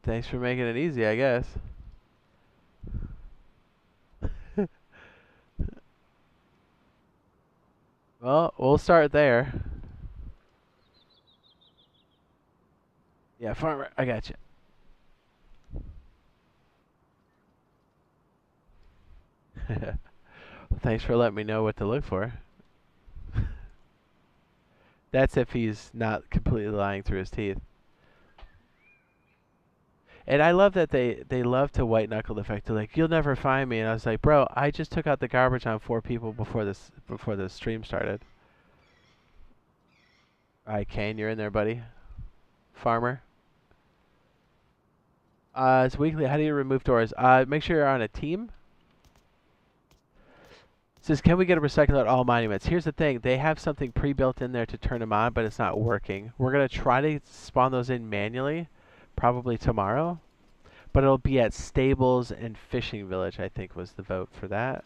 Thanks for making it easy, I guess. Well, we'll start there. Yeah, farmer, I got you. Thanks for letting me know what to look for. That's if he's not completely lying through his teeth. And I love that they love to white knuckle the fact. They're like, you'll never find me. And I was like, bro, I just took out the garbage on 4 people before the stream started. Alright, Kane, you're in there, buddy. Farmer. It's weekly. How do you remove doors? Make sure you're on a team. It says, can we get a recycle at all monuments? Here's the thing. They have something pre-built in there to turn them on, but it's not working. We're going to try to spawn those in manually, probably tomorrow. But it'll be at Stables and Fishing Village, I think, was the vote for that.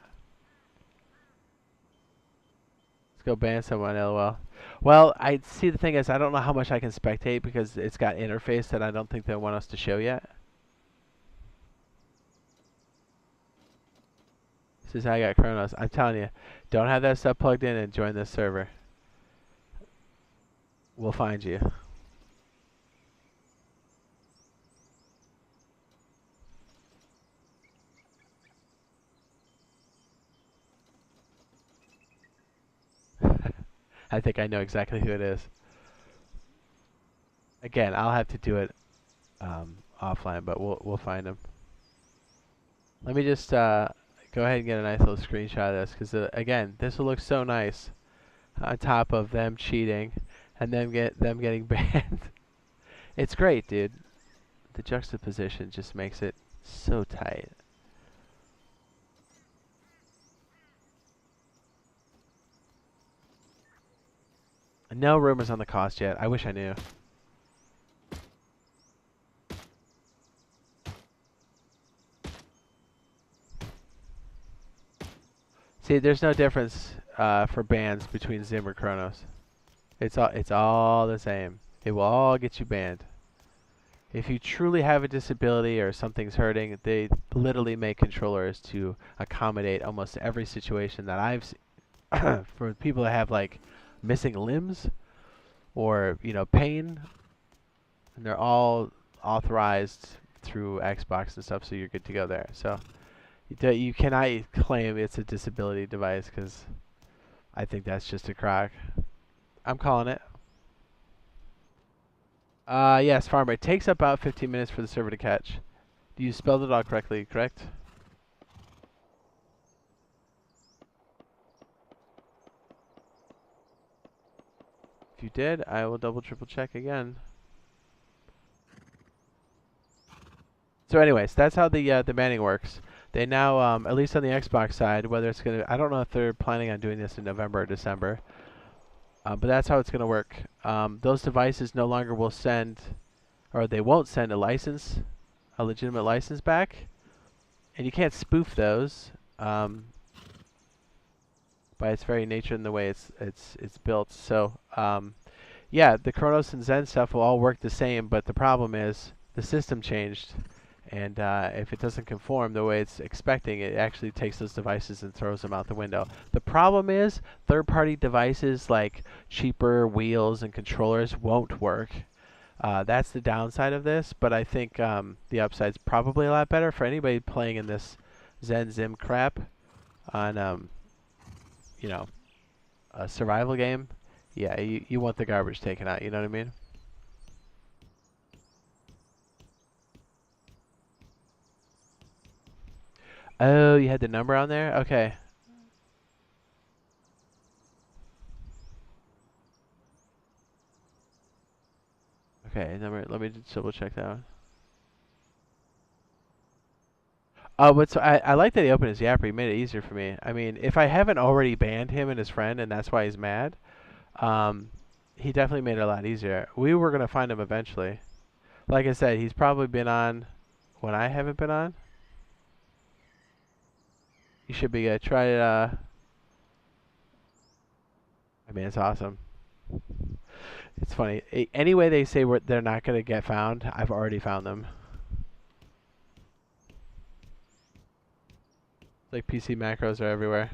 Let's go ban someone, LOL. Well, I see the thing is, I don't know how much I can spectate because it's got interface that I don't think they want us to show yet. This is how I got Chronos. I'm telling you, don't have that stuff plugged in and join this server. We'll find you. I think I know exactly who it is. Again, I'll have to do it offline, but we'll find him. Let me just go ahead and get a nice little screenshot of this, because again, this will look so nice on top of them cheating and them getting banned. It's great, dude. The juxtaposition just makes it so tight. No rumors on the cost yet. I wish I knew. See, there's no difference for bans between Zim or Chronos. It's all the same. It will all get you banned. If you truly have a disability or something's hurting, they literally make controllers to accommodate almost every situation that I've seen. For people that have like missing limbs or pain, and they're all authorized through Xbox and stuff, so you're good to go there. So you cannot claim it's a disability device because I think that's just a crock. I'm calling it. Yes, Farmer. It takes about 15 minutes for the server to catch. You spelled it all correctly, correct? If you did, I will double triple check again. So anyways, that's how the banning works. They now, at least on the Xbox side, whether it's gonna, I don't know if they're planning on doing this in November or December, but that's how it's gonna work. Those devices no longer will send, or they won't send a legitimate license back, and you can't spoof those by its very nature and the way it's built. So yeah, the Chronos and Zen stuff will all work the same, but the problem is the system changed. And if it doesn't conform the way it's expecting, it actually takes those devices and throws them out the window. The problem is third-party devices like cheaper wheels and controllers won't work. That's the downside of this, but I think the upside's probably a lot better for anybody playing in this Zen Zim crap on, a survival game. Yeah, you want the garbage taken out, you know what I mean? Oh, you had the number on there? Okay. Okay, number. Let me just double check that one. But so I like that he opened his Yapper. He made it easier for me. I mean, if I haven't already banned him and his friend, and that's why he's mad, he definitely made it a lot easier. We were gonna find him eventually. Like I said, he's probably been on when I haven't been on. You should be good. Try it. I mean, it's awesome. It's funny. Any way they say they're not gonna get found, I've already found them. Like PC macros are everywhere.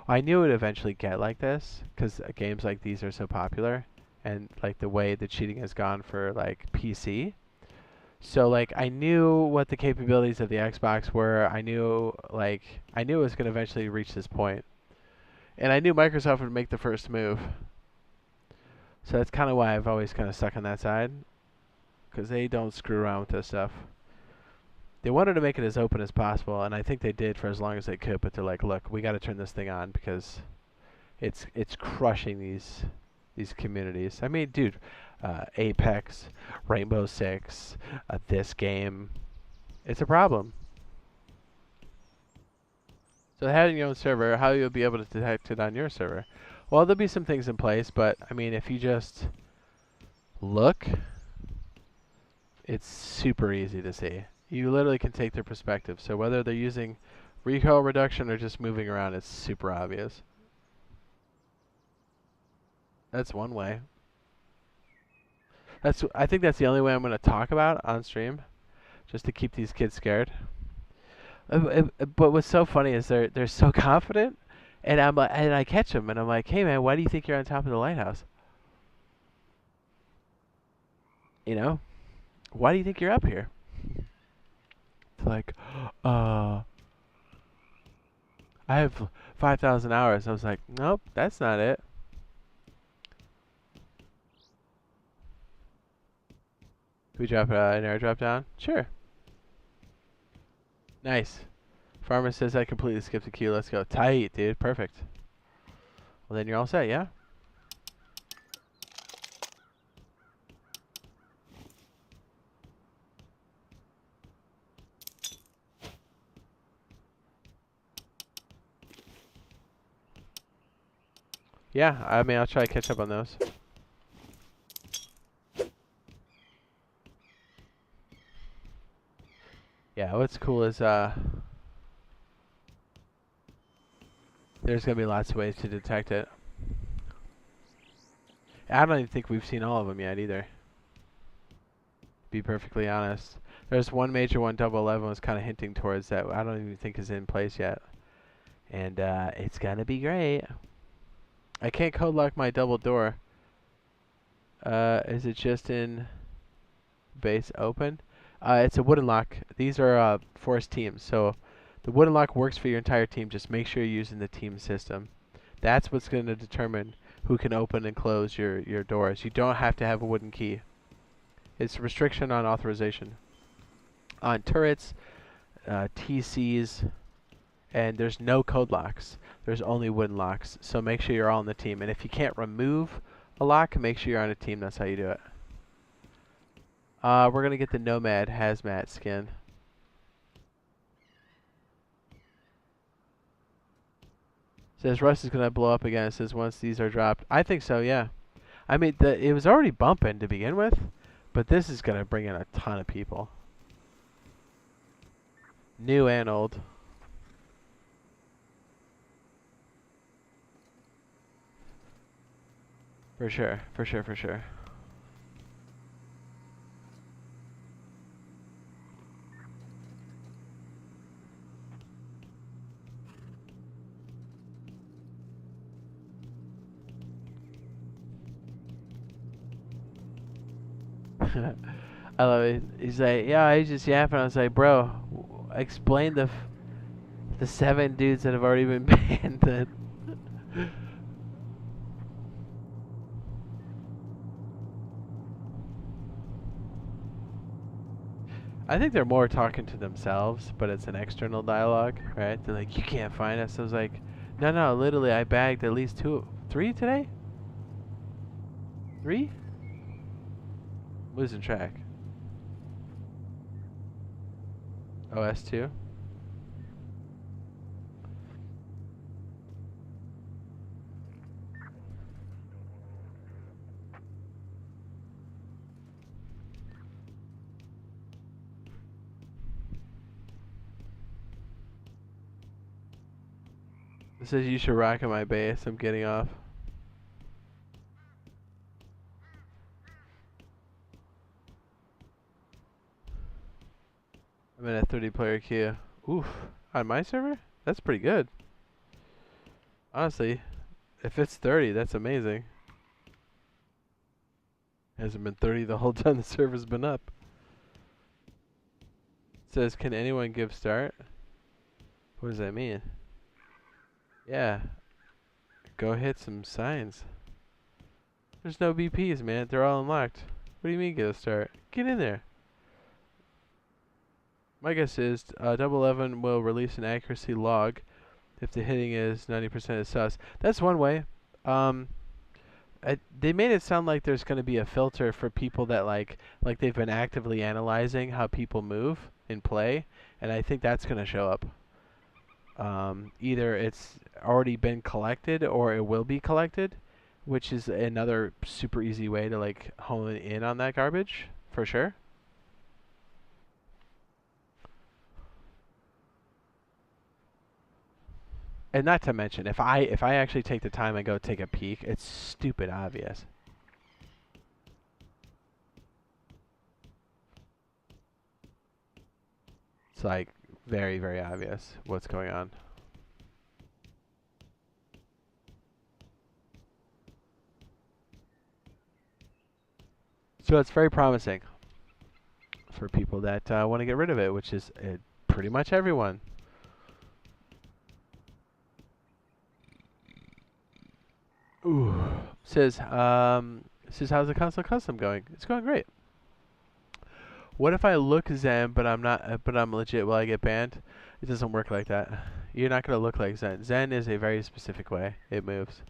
I knew it would eventually get like this because games like these are so popular, and like the way the cheating has gone for like PC. So like I knew what the capabilities of the Xbox were. I knew it was going to eventually reach this point, and I knew Microsoft would make the first move. So that's kind of why I've always kind of stuck on that side, because they don't screw around with this stuff. They wanted to make it as open as possible, and I think they did for as long as they could. But they're like, look, we got to turn this thing on because it's crushing these communities. I mean, dude, Apex, Rainbow Six, this game, it's a problem. So having your own server, how you'll be able to detect it on your server? Well, there'll be some things in place, but I mean, if you just look, it's super easy to see. You literally can take their perspective. So whether they're using recoil reduction or just moving around, it's super obvious. That's one way. I think that's the only way I'm going to talk about on stream, just to keep these kids scared. But what's so funny is they're so confident, and and I catch them, and I'm like, hey man, why do you think you're on top of the lighthouse? You know, why do you think you're up here? It's like, I have 5,000 hours. I was like, nope, that's not it. Can we drop an airdrop down? Sure. Nice. Farmer says I completely skipped a queue. Let's go. Tight, dude. Perfect. Well, then you're all set, yeah? Yeah, I mean, I'll try to catch up on those. Yeah, what's cool is there's gonna be lots of ways to detect it. I don't even think we've seen all of them yet either. To be perfectly honest, there's one major one. Double 11 was kind of hinting towards that. I don't even think is in place yet, and it's gonna be great. I can't code lock my double door. Is it just in base open? It's a wooden lock. These are forced teams, so the wooden lock works for your entire team. Just make sure you're using the team system. That's what's going to determine who can open and close your doors. You don't have to have a wooden key. It's a restriction on authorization. On turrets, TCs, and there's no code locks. There's only wooden locks. So make sure you're all on the team. And if you can't remove a lock, make sure you're on a team. That's how you do it. We're going to get the Nomad Hazmat skin. Says Rust is going to blow up again. It says once these are dropped. I think so, yeah. I mean, it was already bumping to begin with, but this is going to bring in a ton of people. New and old. For sure, for sure, for sure. I love it. He's like, yeah, he's just yapping. I was like, bro, explain the 7 dudes that have already been banned then. I think they're more talking to themselves, but it's an external dialogue, right? They're like, you can't find us. I was like, no, literally, I bagged at least 3 today? 3? Losing track. OS2? It says you should rock at my base. I'm getting off. I'm in a 30-player queue. Oof. On my server? That's pretty good. Honestly, if it's 30, that's amazing. Hasn't been 30 the whole time the server's been up. It says, can anyone give start? What does that mean? Yeah. Go hit some signs. There's no BPs, man. They're all unlocked. What do you mean get a start? Get in there. My guess is 11 will release an accuracy log if the hitting is 90% of sus. That's one way. They made it sound like there's going to be a filter for people that like they've been actively analyzing how people move in play, and I think that's going to show up. Either it's already been collected or it will be collected, which is another super easy way to like hone in on that garbage for sure. And not to mention, if I actually take the time and go take a peek, it's stupid obvious. It's like very, very obvious what's going on. So it's very promising for people that want to get rid of it, which is pretty much everyone. Ooh. Says how's the console custom going? It's going great. What if I look Zen but I'm not but I'm legit? Will I get banned? It doesn't work like that. You're not gonna look like Zen. Zen is a very specific way it moves.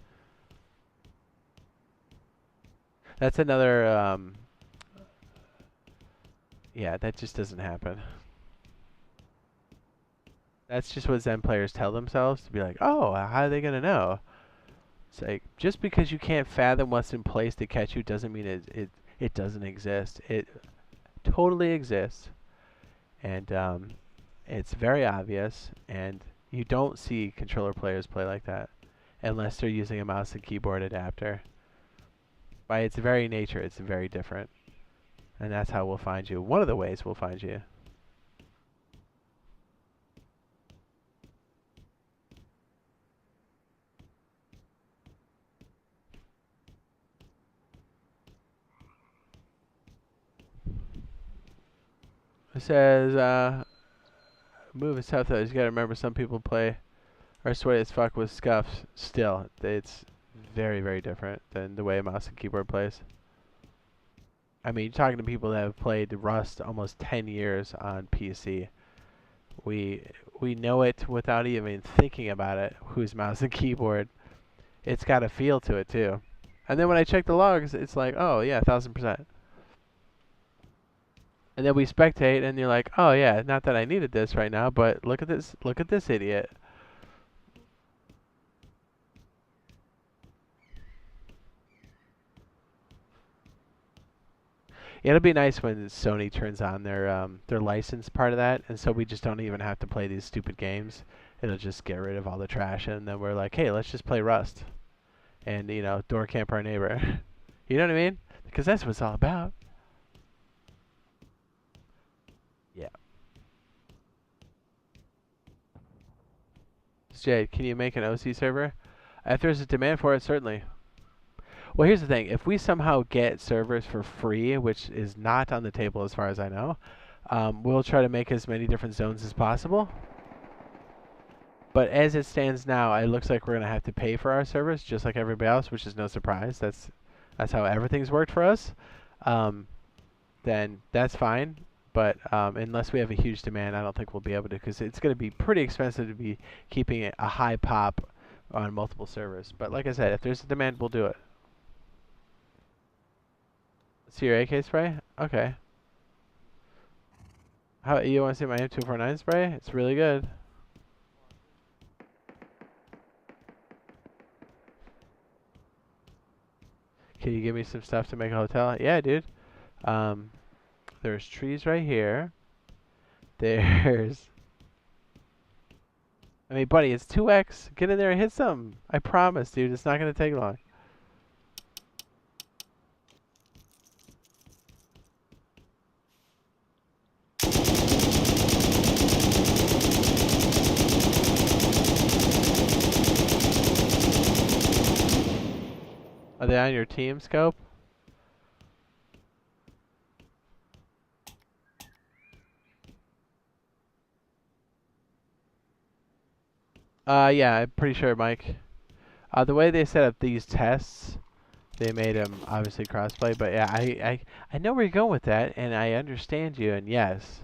That's another yeah, that just doesn't happen. That's just what Zen players tell themselves to be like, oh, how are they gonna know? It's like, just because you can't fathom what's in place to catch you doesn't mean it doesn't exist. It totally exists, and it's very obvious, and you don't see controller players play like that unless they're using a mouse and keyboard adapter. By its very nature, it's very different, and that's how we'll find you. One of the ways we'll find you. It says, move is tough though. You gotta remember, some people play are sweaty as fuck with scuffs. Still, it's very, very different than the way a mouse and keyboard plays. I mean, you're talking to people that have played Rust almost 10 years on PC. We know it without even thinking about it. Whose mouse and keyboard? It's got a feel to it too. And then when I check the logs, it's like, oh yeah, 1000%. And then we spectate, and you're like, oh yeah, not that I needed this right now, but look at this idiot. It'll be nice when Sony turns on their license part of that, and so we just don't even have to play these stupid games. It'll just get rid of all the trash, and then we're like, hey, let's just play Rust, and door camp our neighbor. You know what I mean? Because that's what it's all about. Yeah. Jade, can you make an OC server? If there's a demand for it, certainly. Well, here's the thing. If we somehow get servers for free, which is not on the table as far as I know, we'll try to make as many different zones as possible. But as it stands now, it looks like we're going to have to pay for our servers, just like everybody else, which is no surprise. That's how everything's worked for us. Then that's fine. But unless we have a huge demand, I don't think we'll be able to, because it's going to be pretty expensive to be keeping a high pop on multiple servers. But like I said, if there's a demand, we'll do it. See your AK spray? Okay. How you want to see my M249 spray? It's really good. Can you give me some stuff to make a hotel? Yeah, dude. There's trees right here. There's... I mean, buddy, it's 2x. Get in there and hit something. I promise, dude. It's not going to take long. Are they on your team scope? Yeah, I'm pretty sure, Mike. The way they set up these tests, they made them obviously crossplay. But yeah, I know where you're going with that, and I understand you. And yes,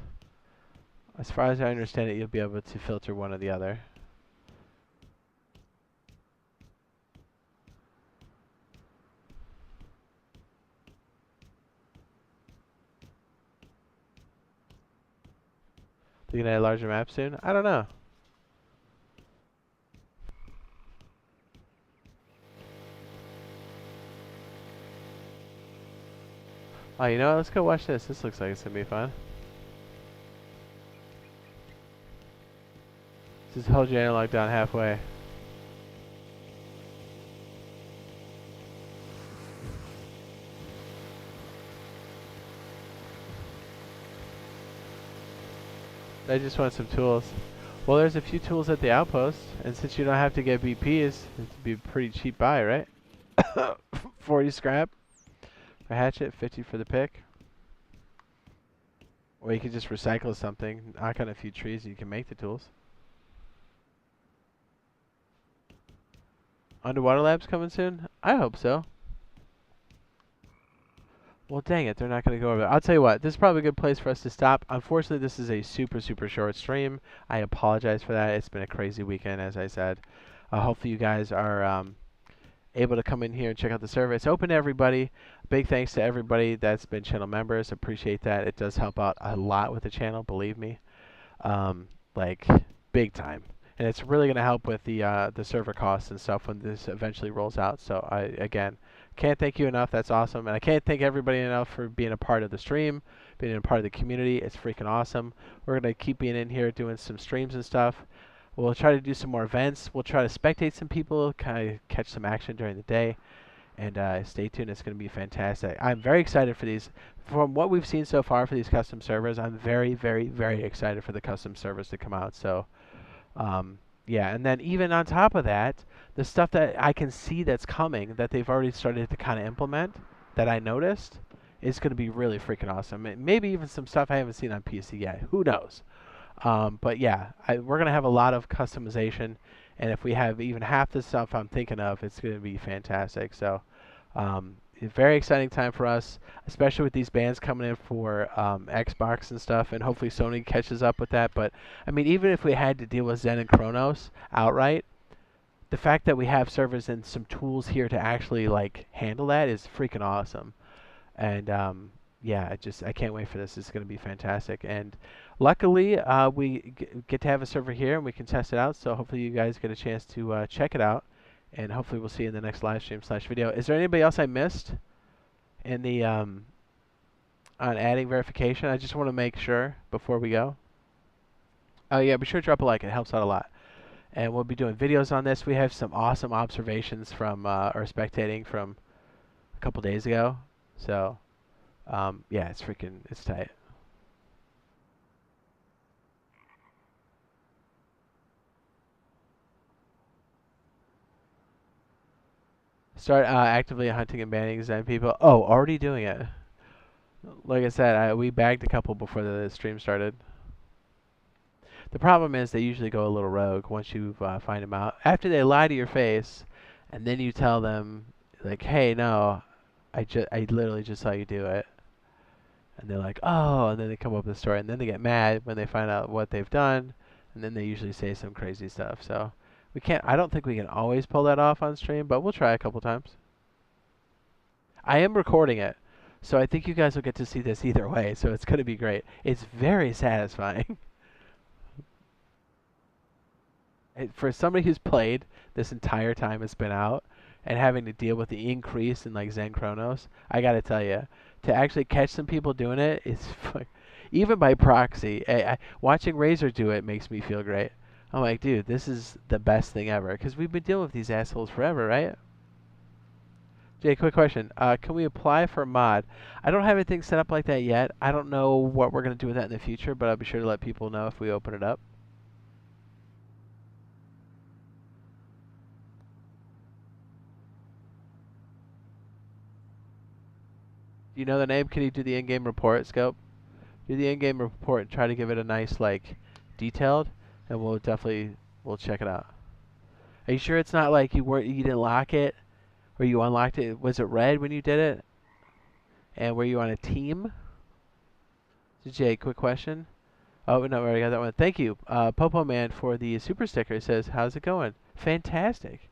as far as I understand it, you'll be able to filter one or the other. Are you gonna have a larger map soon? I don't know. Oh, you know what? Let's go watch this. This looks like it's gonna be fun. Just hold your analog down halfway. I just want some tools. Well, there's a few tools at the outpost, and since you don't have to get BPs, it'd be a pretty cheap buy, right? 40 scrap for hatchet, 50 for the pick. Or you could just recycle something, knock on a few trees, and you can make the tools. Underwater labs coming soon? I hope so. Well, dang it, they're not going to go over there. I'll tell you what, this is probably a good place for us to stop. Unfortunately, this is a super, super short stream. I apologize for that. It's been a crazy weekend, as I said. Hopefully you guys are able to come in here and check out the server. It's open to everybody. Big thanks to everybody that's been channel members. Appreciate that. It does help out a lot with the channel, believe me. Like, big time. and it's really going to help with the server costs and stuff when this eventually rolls out. So I again can't thank you enough. That's awesome, and I can't thank everybody enough for being a part of the stream, being a part of the community. It's freaking awesome. We're going to keep being in here doing some streams and stuff. We'll try to do some more events. We'll try to spectate some people, kind of catch some action during the day. And stay tuned. It's going to be fantastic. I'm very excited for these. From what we've seen so far for these custom servers, I'm very, very, very excited for the custom servers to come out. So, yeah. And then even on top of that, the stuff that I can see that's coming that they've already started to kind of implement that I noticed is going to be really freaking awesome. Maybe even some stuff I haven't seen on PC yet. Who knows? But yeah, we're going to have a lot of customization. And if we have even half the stuff I'm thinking of, it's going to be fantastic. So, a very exciting time for us, especially with these bands coming in for Xbox and stuff, and hopefully Sony catches up with that. But, I mean, even if we had to deal with Zen and Chronos outright, the fact that we have servers and some tools here to actually, like, handle that is freaking awesome. And, yeah, I can't wait for this. It's going to be fantastic. And luckily, we get to have a server here, and we can test it out. So hopefully you guys get a chance to check it out. And hopefully we'll see you in the next live stream / video. Is there anybody else I missed in the on adding verification? I just want to make sure before we go. Oh, yeah, be sure to drop a like. It helps out a lot. And we'll be doing videos on this. We have some awesome observations from or spectating from a couple days ago. So... yeah, it's tight. Start actively hunting and banning Zen people. Oh, already doing it. Like I said, we bagged a couple before the stream started. The problem is they usually go a little rogue once you find them out. After they lie to your face, and then you tell them, like, hey, no, I literally just saw you do it. And they're like, oh, and then they come up with a story, and then they get mad when they find out what they've done, and then they usually say some crazy stuff. So I don't think we can always pull that off on stream, but we'll try a couple times. I am recording it, so I think you guys will get to see this either way, so it's going to be great. It's very satisfying. For somebody who's played this entire time it's been out, and having to deal with the increase in like Zen Chronos, I gotta tell you, to actually catch some people doing it is even by proxy. Watching Razor do it makes me feel great. I'm like, dude, this is the best thing ever, because we've been dealing with these assholes forever, right? Jay, quick question. Can we apply for a mod? I don't have anything set up like that yet. I don't know what we're gonna do with that in the future, but I'll be sure to let people know if we open it up. Do you know the name? Can you do the in-game report, Scope? Do the in-game report and try to give it a nice, like, detailed, and we'll check it out. Are you sure it's not like you didn't lock it, or you unlocked it? Was it red when you did it? And were you on a team? So Jay, quick question. Oh no, I already got that one. Thank you, Popo Man, for the super sticker. It says, "How's it going?" Fantastic.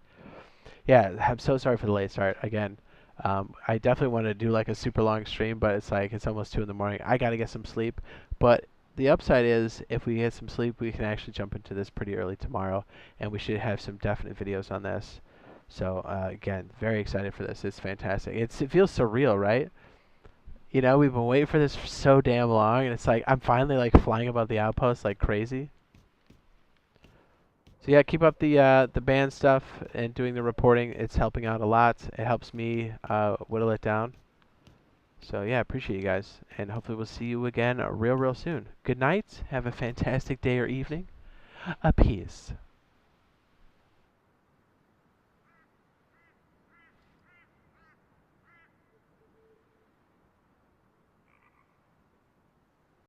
Yeah, I'm so sorry for the late start again. I definitely want to do like a super long stream, but it's almost 2 in the morning. I gotta get some sleep. But the upside is, if we get some sleep, we can actually jump into this pretty early tomorrow, and we should have some definite videos on this. So again, very excited for this. It's fantastic. It feels surreal, right? You know, we've been waiting for this for so damn long, and it's like I'm finally like flying above the outpost like crazy. So yeah, keep up the band stuff and doing the reporting. It's helping out a lot. It helps me whittle it down. So yeah, appreciate you guys, and hopefully we'll see you again real soon. Good night. Have a fantastic day or evening. Peace.